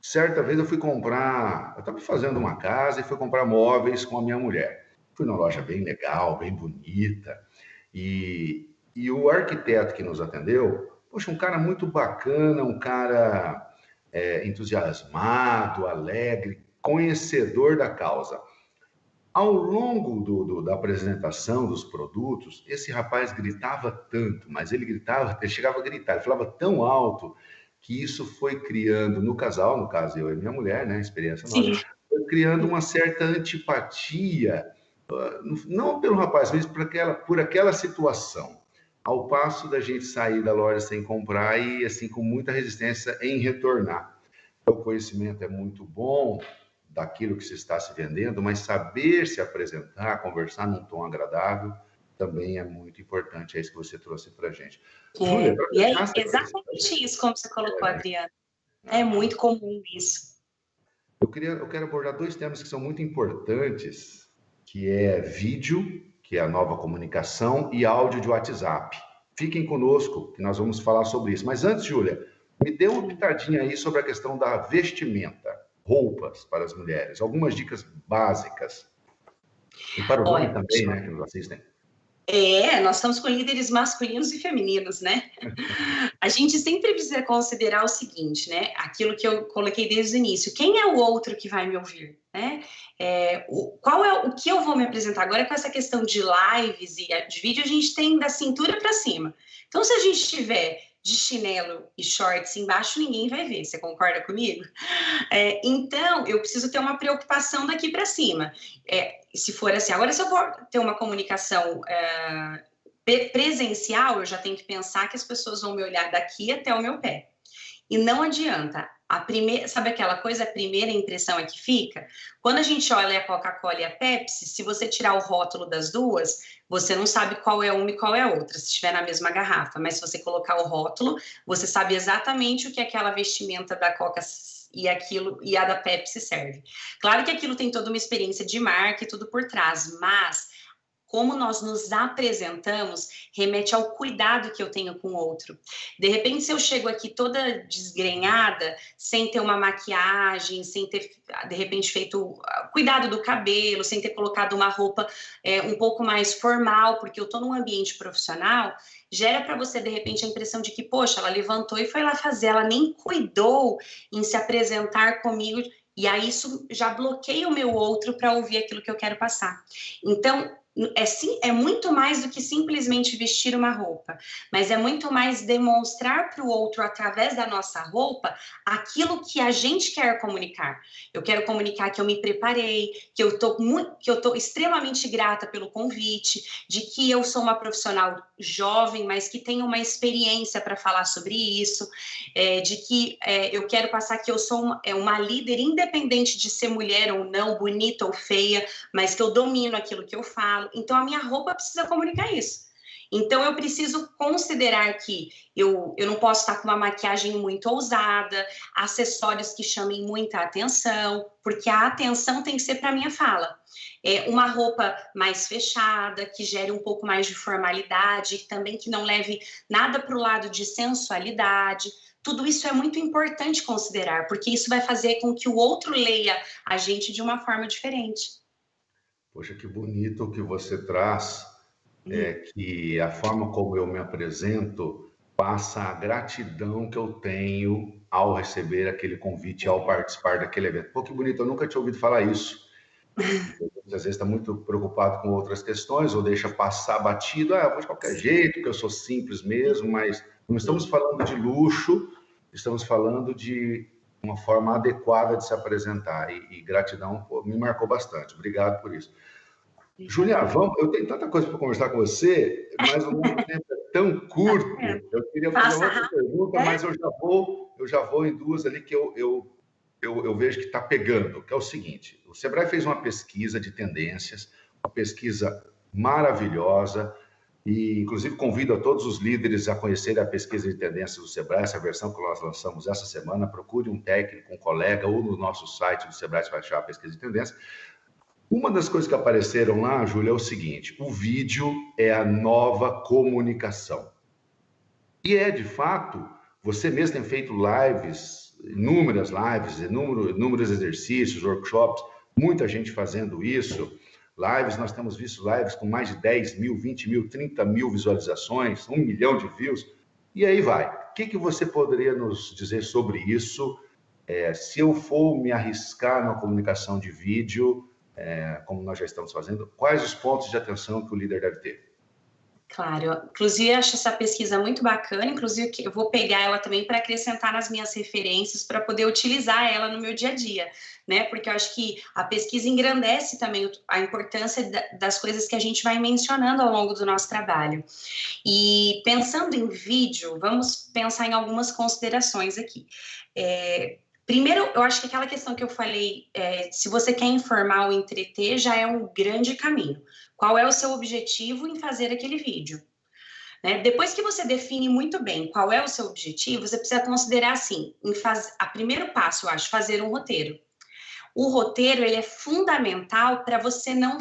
certa vez eu estava fazendo uma casa e fui comprar móveis com a minha mulher. Fui numa loja bem legal, bem bonita, e o arquiteto que nos atendeu, poxa, um cara muito bacana, um cara entusiasmado, alegre, conhecedor da causa. Ao longo da apresentação dos produtos, esse rapaz gritava tanto, mas ele chegava a gritar, ele falava tão alto que isso foi criando no casal, no caso eu e minha mulher, né, experiência nossa, foi criando uma certa antipatia, não pelo rapaz, mas por aquela situação. Ao passo da gente sair da loja sem comprar e assim com muita resistência em retornar. O conhecimento é muito bom daquilo que se está se vendendo, mas saber se apresentar, conversar num tom agradável, também é muito importante. É isso que você trouxe para a gente. Júlia, e é exatamente isso como você colocou, Adriana. É muito comum isso. Eu quero abordar 2 temas que são muito importantes, que é vídeo, que é a nova comunicação, e áudio de WhatsApp. Fiquem conosco, que nós vamos falar sobre isso. Mas antes, Júlia, me dê uma pitadinha aí sobre a questão da vestimenta, roupas para as mulheres, algumas dicas básicas. E para os homens também, né, que nos assistem. Nós estamos com líderes masculinos e femininos, né? A gente sempre precisa considerar o seguinte, né? Aquilo que eu coloquei desde o início. Quem é o outro que vai me ouvir, né? Qual é o que eu vou me apresentar? Agora, com essa questão de lives e de vídeo, a gente tem da cintura para cima. Então, se a gente tiver de chinelo e shorts embaixo, ninguém vai ver. Você concorda comigo? Então, eu preciso ter uma preocupação daqui para cima. Se for assim, agora se eu for ter uma comunicação presencial, eu já tenho que pensar que as pessoas vão me olhar daqui até o meu pé. E não adianta. A primeira, sabe aquela coisa, a primeira impressão é que fica? Quando a gente olha a Coca-Cola e a Pepsi, se você tirar o rótulo das duas, você não sabe qual é uma e qual é a outra, se estiver na mesma garrafa. Mas se você colocar o rótulo, você sabe exatamente o que aquela vestimenta da Coca e aquilo e a da Pepsi serve. Claro que aquilo tem toda uma experiência de marca e tudo por trás, mas como nós nos apresentamos remete ao cuidado que eu tenho com o outro. De repente, se eu chego aqui toda desgrenhada, sem ter uma maquiagem, sem ter, de repente, feito cuidado do cabelo, sem ter colocado uma roupa um pouco mais formal, porque eu estou num ambiente profissional, gera para você, de repente, a impressão de que, poxa, ela levantou e foi lá fazer, ela nem cuidou em se apresentar comigo, e aí isso já bloqueia o meu outro para ouvir aquilo que eu quero passar. Então, é muito mais do que simplesmente vestir uma roupa, mas é muito mais demonstrar para o outro, através da nossa roupa, aquilo que a gente quer comunicar. Eu quero comunicar que eu me preparei, que eu estou extremamente grata pelo convite, de que eu sou uma profissional jovem, mas que tenho uma experiência para falar sobre isso, de que eu quero passar que eu sou uma líder, independente de ser mulher ou não, bonita ou feia, mas que eu domino aquilo que eu falo. Então, a minha roupa precisa comunicar isso. Então, eu preciso considerar que eu não posso estar com uma maquiagem muito ousada, acessórios que chamem muita atenção, porque a atenção tem que ser para a minha fala. Uma roupa mais fechada, que gere um pouco mais de formalidade, também que não leve nada para o lado de sensualidade. Tudo isso é muito importante considerar, porque isso vai fazer com que o outro leia a gente de uma forma diferente. Poxa, que bonito o que você traz, que a forma como eu me apresento passa a gratidão que eu tenho ao receber aquele convite, ao participar daquele evento. Pô, que bonito, eu nunca tinha ouvido falar isso. Às vezes está muito preocupado com outras questões, ou deixa passar batido, eu vou de qualquer jeito, porque eu sou simples mesmo, mas não estamos falando de luxo, estamos falando de uma forma adequada de se apresentar, e gratidão me marcou bastante. Obrigado por isso. Júlia, eu tenho tanta coisa para conversar com você, mas o nosso tempo é tão curto. Eu queria fazer outra pergunta, mas eu já vou em duas ali que eu vejo que está pegando, que é o seguinte: o Sebrae fez uma pesquisa de tendências, uma pesquisa maravilhosa, e inclusive convido a todos os líderes a conhecerem a pesquisa de tendências do Sebrae, essa versão que nós lançamos essa semana. Procure um técnico, um colega, ou no nosso site do Sebrae você vai achar a pesquisa de tendências. Uma das coisas que apareceram lá, Júlia, é o seguinte: o vídeo é a nova comunicação. E de fato, você mesmo tem feito lives, inúmeras lives, inúmeros exercícios, workshops, muita gente fazendo isso. Lives, nós temos visto lives com mais de 10 mil, 20 mil, 30 mil visualizações, 1 milhão de views, e aí vai. O que você poderia nos dizer sobre isso? Se eu for me arriscar na comunicação de vídeo, como nós já estamos fazendo, quais os pontos de atenção que o líder deve ter? Claro, inclusive eu acho essa pesquisa muito bacana, inclusive eu vou pegar ela também para acrescentar nas minhas referências, para poder utilizar ela no meu dia a dia, né? Porque eu acho que a pesquisa engrandece também a importância das coisas que a gente vai mencionando ao longo do nosso trabalho. E pensando em vídeo, vamos pensar em algumas considerações aqui. Primeiro, eu acho que aquela questão que eu falei, se você quer informar ou entreter, já é um grande caminho. Qual é o seu objetivo em fazer aquele vídeo? Né? Depois que você define muito bem qual é o seu objetivo, você precisa considerar assim, a primeiro passo, eu acho, fazer um roteiro. O roteiro, ele é fundamental para você não...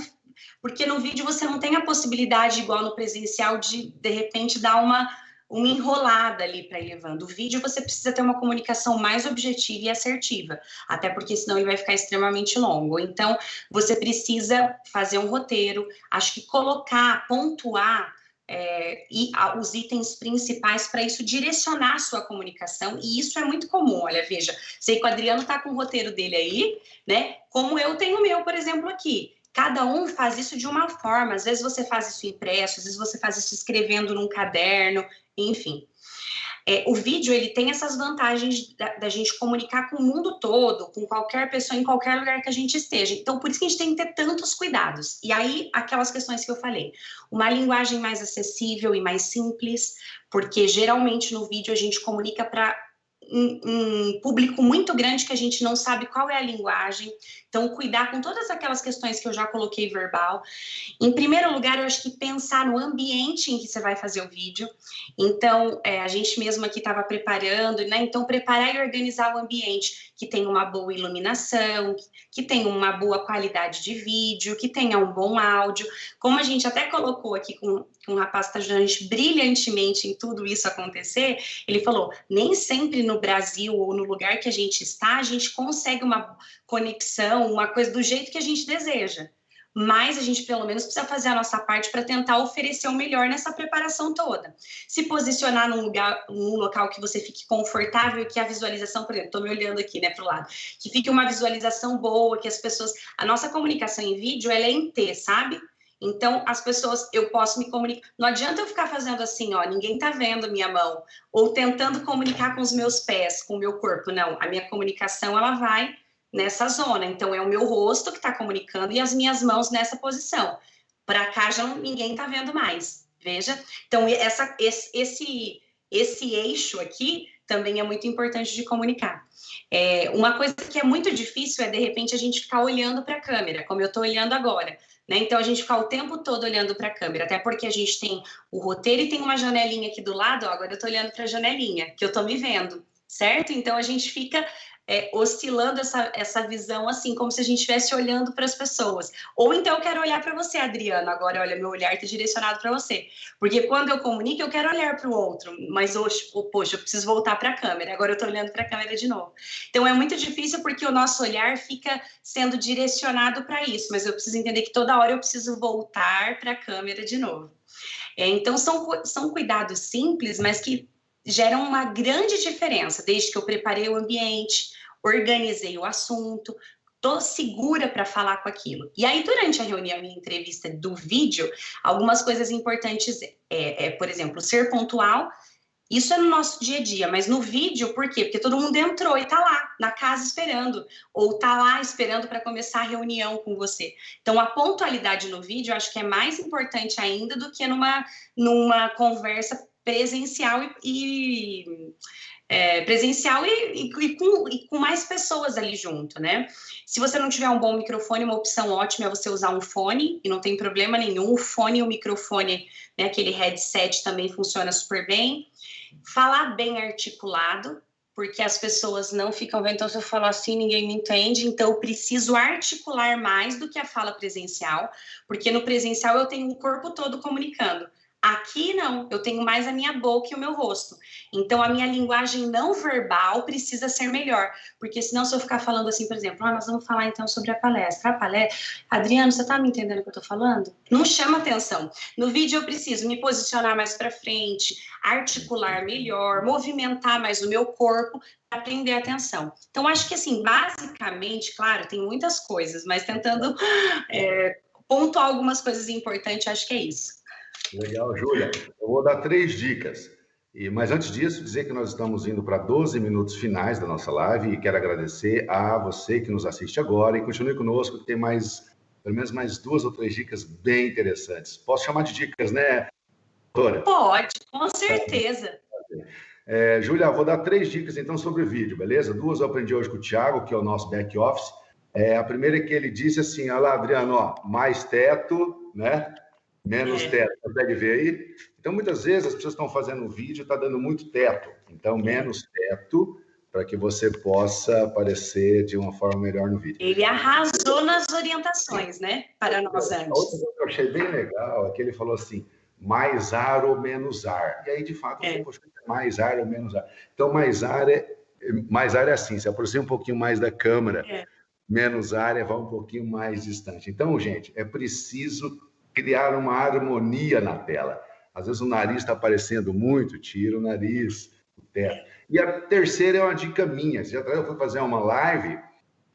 Porque no vídeo você não tem a possibilidade, igual no presencial, de repente, dar uma enrolada ali para ir levando. O vídeo você precisa ter uma comunicação mais objetiva e assertiva, até porque senão ele vai ficar extremamente longo. Então, você precisa fazer um roteiro, acho que colocar, pontuar os itens principais para isso direcionar a sua comunicação, e isso é muito comum. Olha, veja, sei que o Adriano está com o roteiro dele aí, né? Como eu tenho o meu, por exemplo, aqui. Cada um faz isso de uma forma, às vezes você faz isso impresso, às vezes você faz isso escrevendo num caderno, enfim. O vídeo, ele tem essas vantagens da gente comunicar com o mundo todo, com qualquer pessoa, em qualquer lugar que a gente esteja. Então, por isso que a gente tem que ter tantos cuidados. E aí, aquelas questões que eu falei. Uma linguagem mais acessível e mais simples, porque geralmente no vídeo a gente comunica para um público muito grande que a gente não sabe qual é a linguagem. Então, cuidar com todas aquelas questões que eu já coloquei verbal. Em primeiro lugar, eu acho que pensar no ambiente em que você vai fazer o vídeo. Então, a gente mesmo aqui estava preparando, né? Então, preparar e organizar o ambiente que tenha uma boa iluminação, que tenha uma boa qualidade de vídeo, que tenha um bom áudio. Como a gente até colocou aqui com um rapaz que está ajudando brilhantemente em tudo isso acontecer, ele falou, nem sempre no Brasil ou no lugar que a gente está, a gente consegue uma conexão, uma coisa do jeito que a gente deseja. Mas a gente, pelo menos, precisa fazer a nossa parte para tentar oferecer o melhor nessa preparação toda. Se posicionar num local que você fique confortável e que a visualização, por exemplo, estou me olhando aqui, né, para o lado, que fique uma visualização boa, que as pessoas... A nossa comunicação em vídeo, ela é em T, sabe? Então, as pessoas, eu posso me comunicar... Não adianta eu ficar fazendo assim, ó, ninguém tá vendo a minha mão, ou tentando comunicar com os meus pés, com o meu corpo. Não, a minha comunicação, ela vai nessa zona. Então, é o meu rosto que está comunicando e as minhas mãos nessa posição. Para cá, já ninguém está vendo mais. Veja? Então, esse eixo aqui também é muito importante de comunicar. Uma coisa que é muito difícil é, de repente, a gente ficar olhando para a câmera, como eu estou olhando agora. Né? Então, a gente ficar o tempo todo olhando para a câmera, até porque a gente tem o roteiro e tem uma janelinha aqui do lado. Ó, agora eu estou olhando para a janelinha, que eu estou me vendo, certo? Então, a gente fica... oscilando essa visão assim, como se a gente estivesse olhando para as pessoas. Ou então eu quero olhar para você, Adriano, agora olha, meu olhar está direcionado para você. Porque quando eu comunico, eu quero olhar para o outro, mas hoje, poxa, eu preciso voltar para a câmera, agora eu estou olhando para a câmera de novo. Então é muito difícil porque o nosso olhar fica sendo direcionado para isso, mas eu preciso entender que toda hora eu preciso voltar para a câmera de novo. Então são cuidados simples, mas que geram uma grande diferença, desde que eu preparei o ambiente, organizei o assunto, estou segura para falar com aquilo. E aí, durante a reunião e entrevista do vídeo, algumas coisas importantes por exemplo, ser pontual. Isso é no nosso dia a dia, mas no vídeo, por quê? Porque todo mundo entrou e está lá, na casa esperando, ou está lá esperando para começar a reunião com você. Então, a pontualidade no vídeo, eu acho que é mais importante ainda do que numa conversa presencial com mais pessoas ali junto, né? Se você não tiver um bom microfone, uma opção ótima é você usar um fone, e não tem problema nenhum. O fone e o microfone, né, aquele headset também funciona super bem. Falar bem articulado, porque as pessoas não ficam vendo, então se eu falar assim, ninguém me entende, então eu preciso articular mais do que a fala presencial, porque no presencial eu tenho o corpo todo comunicando. Aqui não, eu tenho mais a minha boca e o meu rosto. Então a minha linguagem não verbal precisa ser melhor, porque senão se eu ficar falando assim, por exemplo, nós vamos falar então sobre a palestra. Adriano, você tá me entendendo o que eu tô falando? Não chama atenção. No vídeo eu preciso me posicionar mais para frente, articular melhor, movimentar mais o meu corpo para prender a atenção. Então acho que assim, basicamente, claro, tem muitas coisas, mas tentando pontuar algumas coisas importantes, acho que é isso. Legal, Júlia. Eu vou dar 3 dicas. Mas antes disso, dizer que nós estamos indo para 12 minutos finais da nossa live e quero agradecer a você que nos assiste agora e continue conosco, que tem pelo menos mais 2 ou 3 dicas bem interessantes. Posso chamar de dicas, né, doutora? Pode, com certeza. Júlia, vou dar 3 dicas então sobre o vídeo, beleza? 2 eu aprendi hoje com o Thiago, que é o nosso back office. A primeira é que ele disse assim, olha lá, Adriano, ó, mais teto, né? Menos teto, consegue ver aí? Então, muitas vezes, as pessoas estão fazendo um vídeo, está dando muito teto. Então, menos teto, para que você possa aparecer de uma forma melhor no vídeo. Ele arrasou nas orientações, né? Para nós antes. Outra coisa que eu achei bem legal é que ele falou assim, mais ar ou menos ar. E aí, de fato, mais ar ou menos ar. Então, mais ar é assim, se aproxima um pouquinho mais da câmera, menos ar vai um pouquinho mais distante. Então, gente, é preciso criar uma harmonia na tela. Às vezes o nariz está aparecendo muito, tira o nariz, o teto. E a terceira é uma dica minha. Já eu fui fazer uma live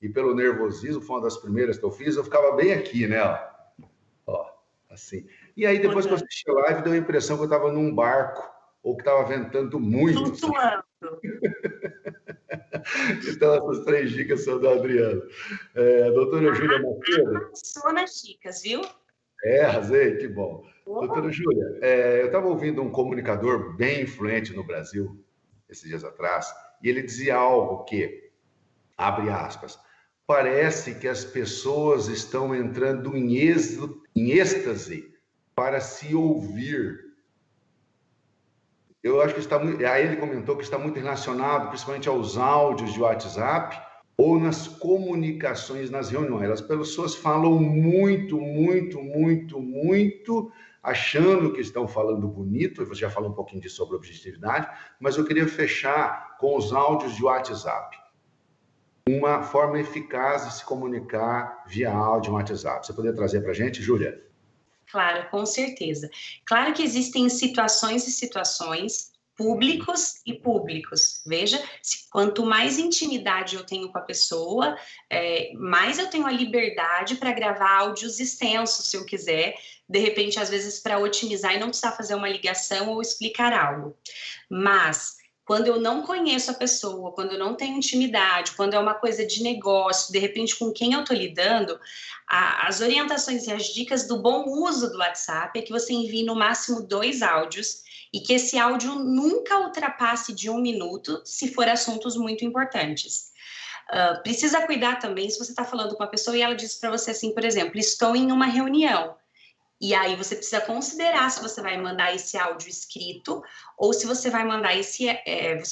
e pelo nervosismo, foi uma das primeiras que eu fiz, eu ficava bem aqui, né? Ó, assim. E aí depois que eu assisti a live, deu a impressão que eu estava num barco ou que estava ventando muito. Flutuando. Então, essas 3 dicas são do Adriano. Doutora Júlia Macedo. Só nas dicas, viu? Arrasei, que bom. Doutora Júlia, eu estava ouvindo um comunicador bem influente no Brasil, esses dias atrás, e ele dizia algo que, abre aspas, parece que as pessoas estão entrando em êxtase para se ouvir. Eu acho que está muito... Aí ele comentou que está muito relacionado, principalmente aos áudios de WhatsApp ou nas comunicações, nas reuniões. As pessoas falam muito, achando que estão falando bonito. Você já falou um pouquinho disso sobre objetividade, mas eu queria fechar com os áudios de WhatsApp. Uma forma eficaz de se comunicar via áudio no WhatsApp. Você poderia trazer para a gente, Júlia? Claro, com certeza. Claro que existem situações e situações, públicos e públicos. Veja, quanto mais intimidade eu tenho com a pessoa, mais eu tenho a liberdade para gravar áudios extensos, se eu quiser, de repente, às vezes, para otimizar e não precisar fazer uma ligação ou explicar algo. Mas quando eu não conheço a pessoa, quando eu não tenho intimidade, quando é uma coisa de negócio, de repente com quem eu estou lidando, as orientações e as dicas do bom uso do WhatsApp é que você envie no máximo 2 áudios e que esse áudio nunca ultrapasse de 1 minuto, se for assuntos muito importantes. Precisa cuidar também se você está falando com uma pessoa e ela diz para você assim, por exemplo, estou em uma reunião. E aí você precisa considerar se você vai mandar esse áudio escrito ou se você vai mandar você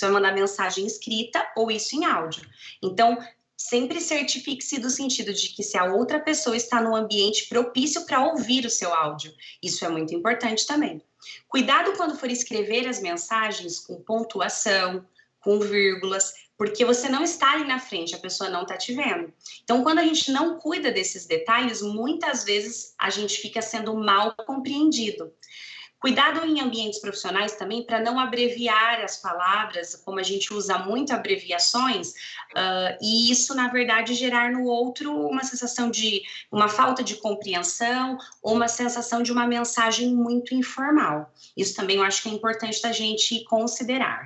vai mandar mensagem escrita ou isso em áudio. Então, sempre certifique-se do sentido de que se a outra pessoa está num ambiente propício para ouvir o seu áudio. Isso é muito importante também. Cuidado quando for escrever as mensagens com pontuação, com vírgulas, porque você não está ali na frente, a pessoa não está te vendo. Então, quando a gente não cuida desses detalhes, muitas vezes a gente fica sendo mal compreendido. Cuidado em ambientes profissionais também para não abreviar as palavras, como a gente usa muito abreviações, e isso, na verdade, gerar no outro uma sensação de uma falta de compreensão ou uma sensação de uma mensagem muito informal. Isso também eu acho que é importante da gente considerar.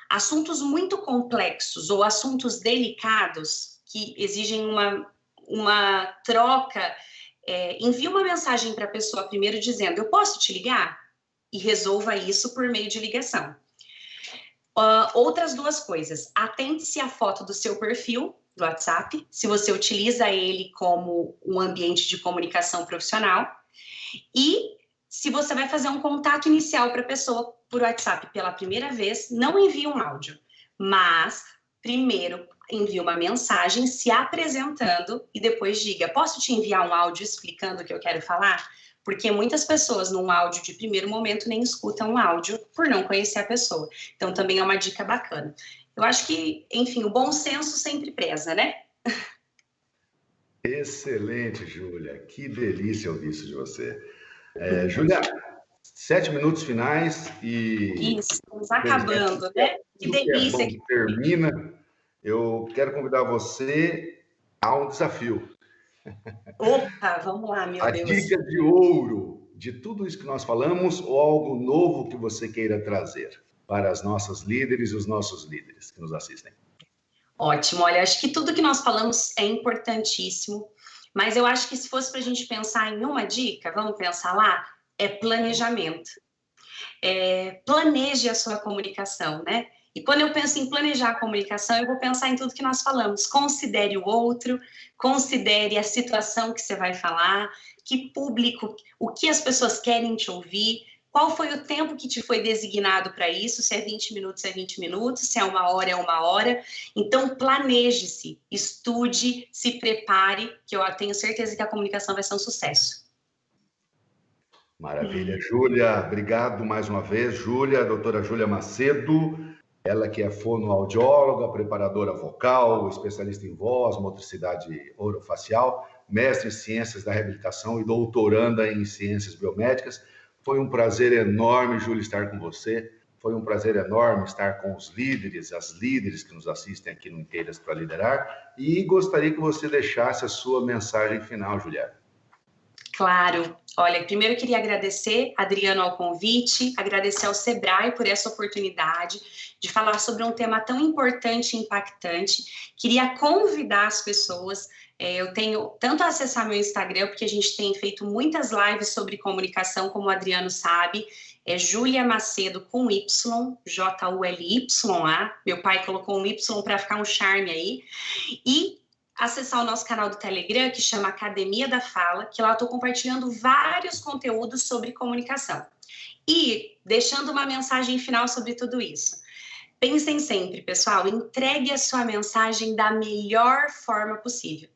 Assuntos muito complexos ou assuntos delicados que exigem uma troca, envie uma mensagem para a pessoa primeiro dizendo, eu posso te ligar? E resolva isso por meio de ligação. Outras 2 coisas, atente-se à foto do seu perfil do WhatsApp, se você utiliza ele como um ambiente de comunicação profissional, e se você vai fazer um contato inicial para a pessoa por WhatsApp pela primeira vez, não envie um áudio, mas primeiro envie uma mensagem se apresentando e depois diga, posso te enviar um áudio explicando o que eu quero falar? Porque muitas pessoas num áudio de primeiro momento nem escutam o áudio por não conhecer a pessoa. Então também é uma dica bacana. Eu acho que, enfim, o bom senso sempre preza, né? Excelente, Júlia. Que delícia ouvir isso de você. Júlia, 7 minutos finais e... Isso, estamos acabando, né? Que delícia. Que termina. Eu quero convidar você a um desafio. Opa, vamos lá, meu Deus. A dica de ouro de tudo isso que nós falamos ou algo novo que você queira trazer para as nossas líderes e os nossos líderes que nos assistem. Ótimo, olha, acho que tudo que nós falamos é importantíssimo, mas eu acho que se fosse para a gente pensar em uma dica, vamos pensar lá, é planejamento. Planeje a sua comunicação, né? E quando eu penso em planejar a comunicação, eu vou pensar em tudo que nós falamos. Considere o outro, considere a situação que você vai falar, que público, o que as pessoas querem te ouvir, qual foi o tempo que te foi designado para isso, se é 20 minutos, é 20 minutos, se é 1 hora, é 1 hora. Então, planeje-se, estude, se prepare, que eu tenho certeza que a comunicação vai ser um sucesso. Maravilha. Júlia, obrigado mais uma vez. Júlia, a doutora Júlia Macedo, ela que é fonoaudióloga, preparadora vocal, especialista em voz, motricidade orofacial, mestre em ciências da reabilitação e doutoranda em ciências biomédicas. Foi um prazer enorme, Júlia, estar com você. Foi um prazer enorme estar com os líderes, as líderes que nos assistem aqui no Inteiras para Liderar. E gostaria que você deixasse a sua mensagem final, Juliana. Claro. Olha, primeiro eu queria agradecer, Adriano, ao convite, agradecer ao Sebrae por essa oportunidade de falar sobre um tema tão importante e impactante. Queria convidar as pessoas, eu tenho tanto a acessar meu Instagram, porque a gente tem feito muitas lives sobre comunicação, como o Adriano sabe, é Júlia Macedo com Y, J-U-L-Y-A, meu pai colocou um Y para ficar um charme aí, e acessar o nosso canal do Telegram, que chama Academia da Fala, que lá eu estou compartilhando vários conteúdos sobre comunicação. E deixando uma mensagem final sobre tudo isso. Pensem sempre, pessoal, entregue a sua mensagem da melhor forma possível.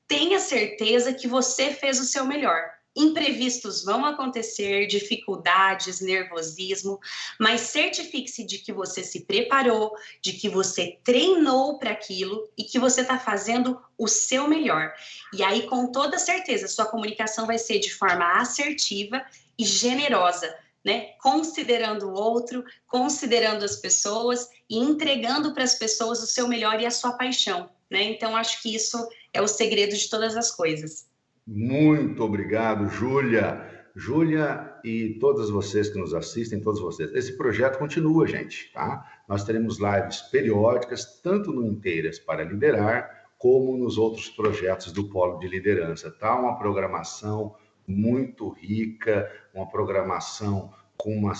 Tenha certeza que você fez o seu melhor. Imprevistos vão acontecer, dificuldades, nervosismo, mas certifique-se de que você se preparou, de que você treinou para aquilo e que você está fazendo o seu melhor. E aí, com toda certeza, sua comunicação vai ser de forma assertiva e generosa, né? Considerando o outro, considerando as pessoas e entregando para as pessoas o seu melhor e a sua paixão, né? Então, acho que isso é o segredo de todas as coisas. Muito obrigado, Júlia. Júlia e todas vocês que nos assistem, todos vocês. Esse projeto continua, gente, tá? Nós teremos lives periódicas, tanto no Inteiras para Liderar, como nos outros projetos do Polo de Liderança, tá? Uma programação muito rica, uma programação com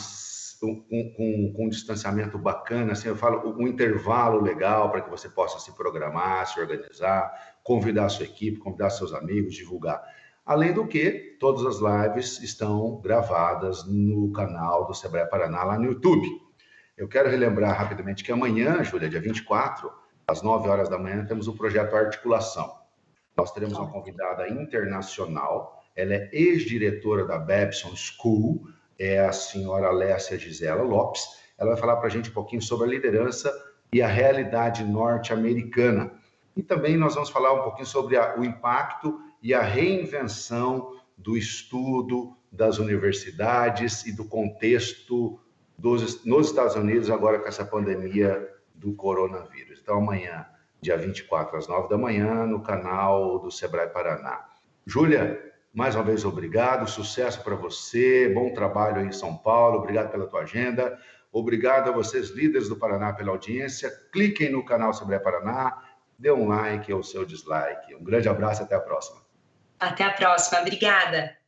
um distanciamento bacana, assim, eu falo, um intervalo legal para que você possa se programar, se organizar, convidar a sua equipe, convidar seus amigos, divulgar. Além do que, todas as lives estão gravadas no canal do Sebrae Paraná, lá no YouTube. Eu quero relembrar rapidamente que amanhã, Júlia, dia 24, às 9 horas da manhã, temos o projeto Articulação. Nós teremos uma convidada internacional, ela é ex-diretora da Babson School, é a senhora Alessia Gisela Lopes. Ela vai falar para a gente um pouquinho sobre a liderança e a realidade norte-americana. E também nós vamos falar um pouquinho sobre o impacto e a reinvenção do estudo das universidades e do contexto nos Estados Unidos, agora com essa pandemia do coronavírus. Então, amanhã, dia 24, às 9 da manhã, no canal do Sebrae Paraná. Júlia, mais uma vez, obrigado, sucesso para você, bom trabalho aí em São Paulo, obrigado pela tua agenda, obrigado a vocês, líderes do Paraná, pela audiência, cliquem no canal Sebrae Paraná, dê um like ou seu dislike. Um grande abraço, até a próxima. Até a próxima, obrigada.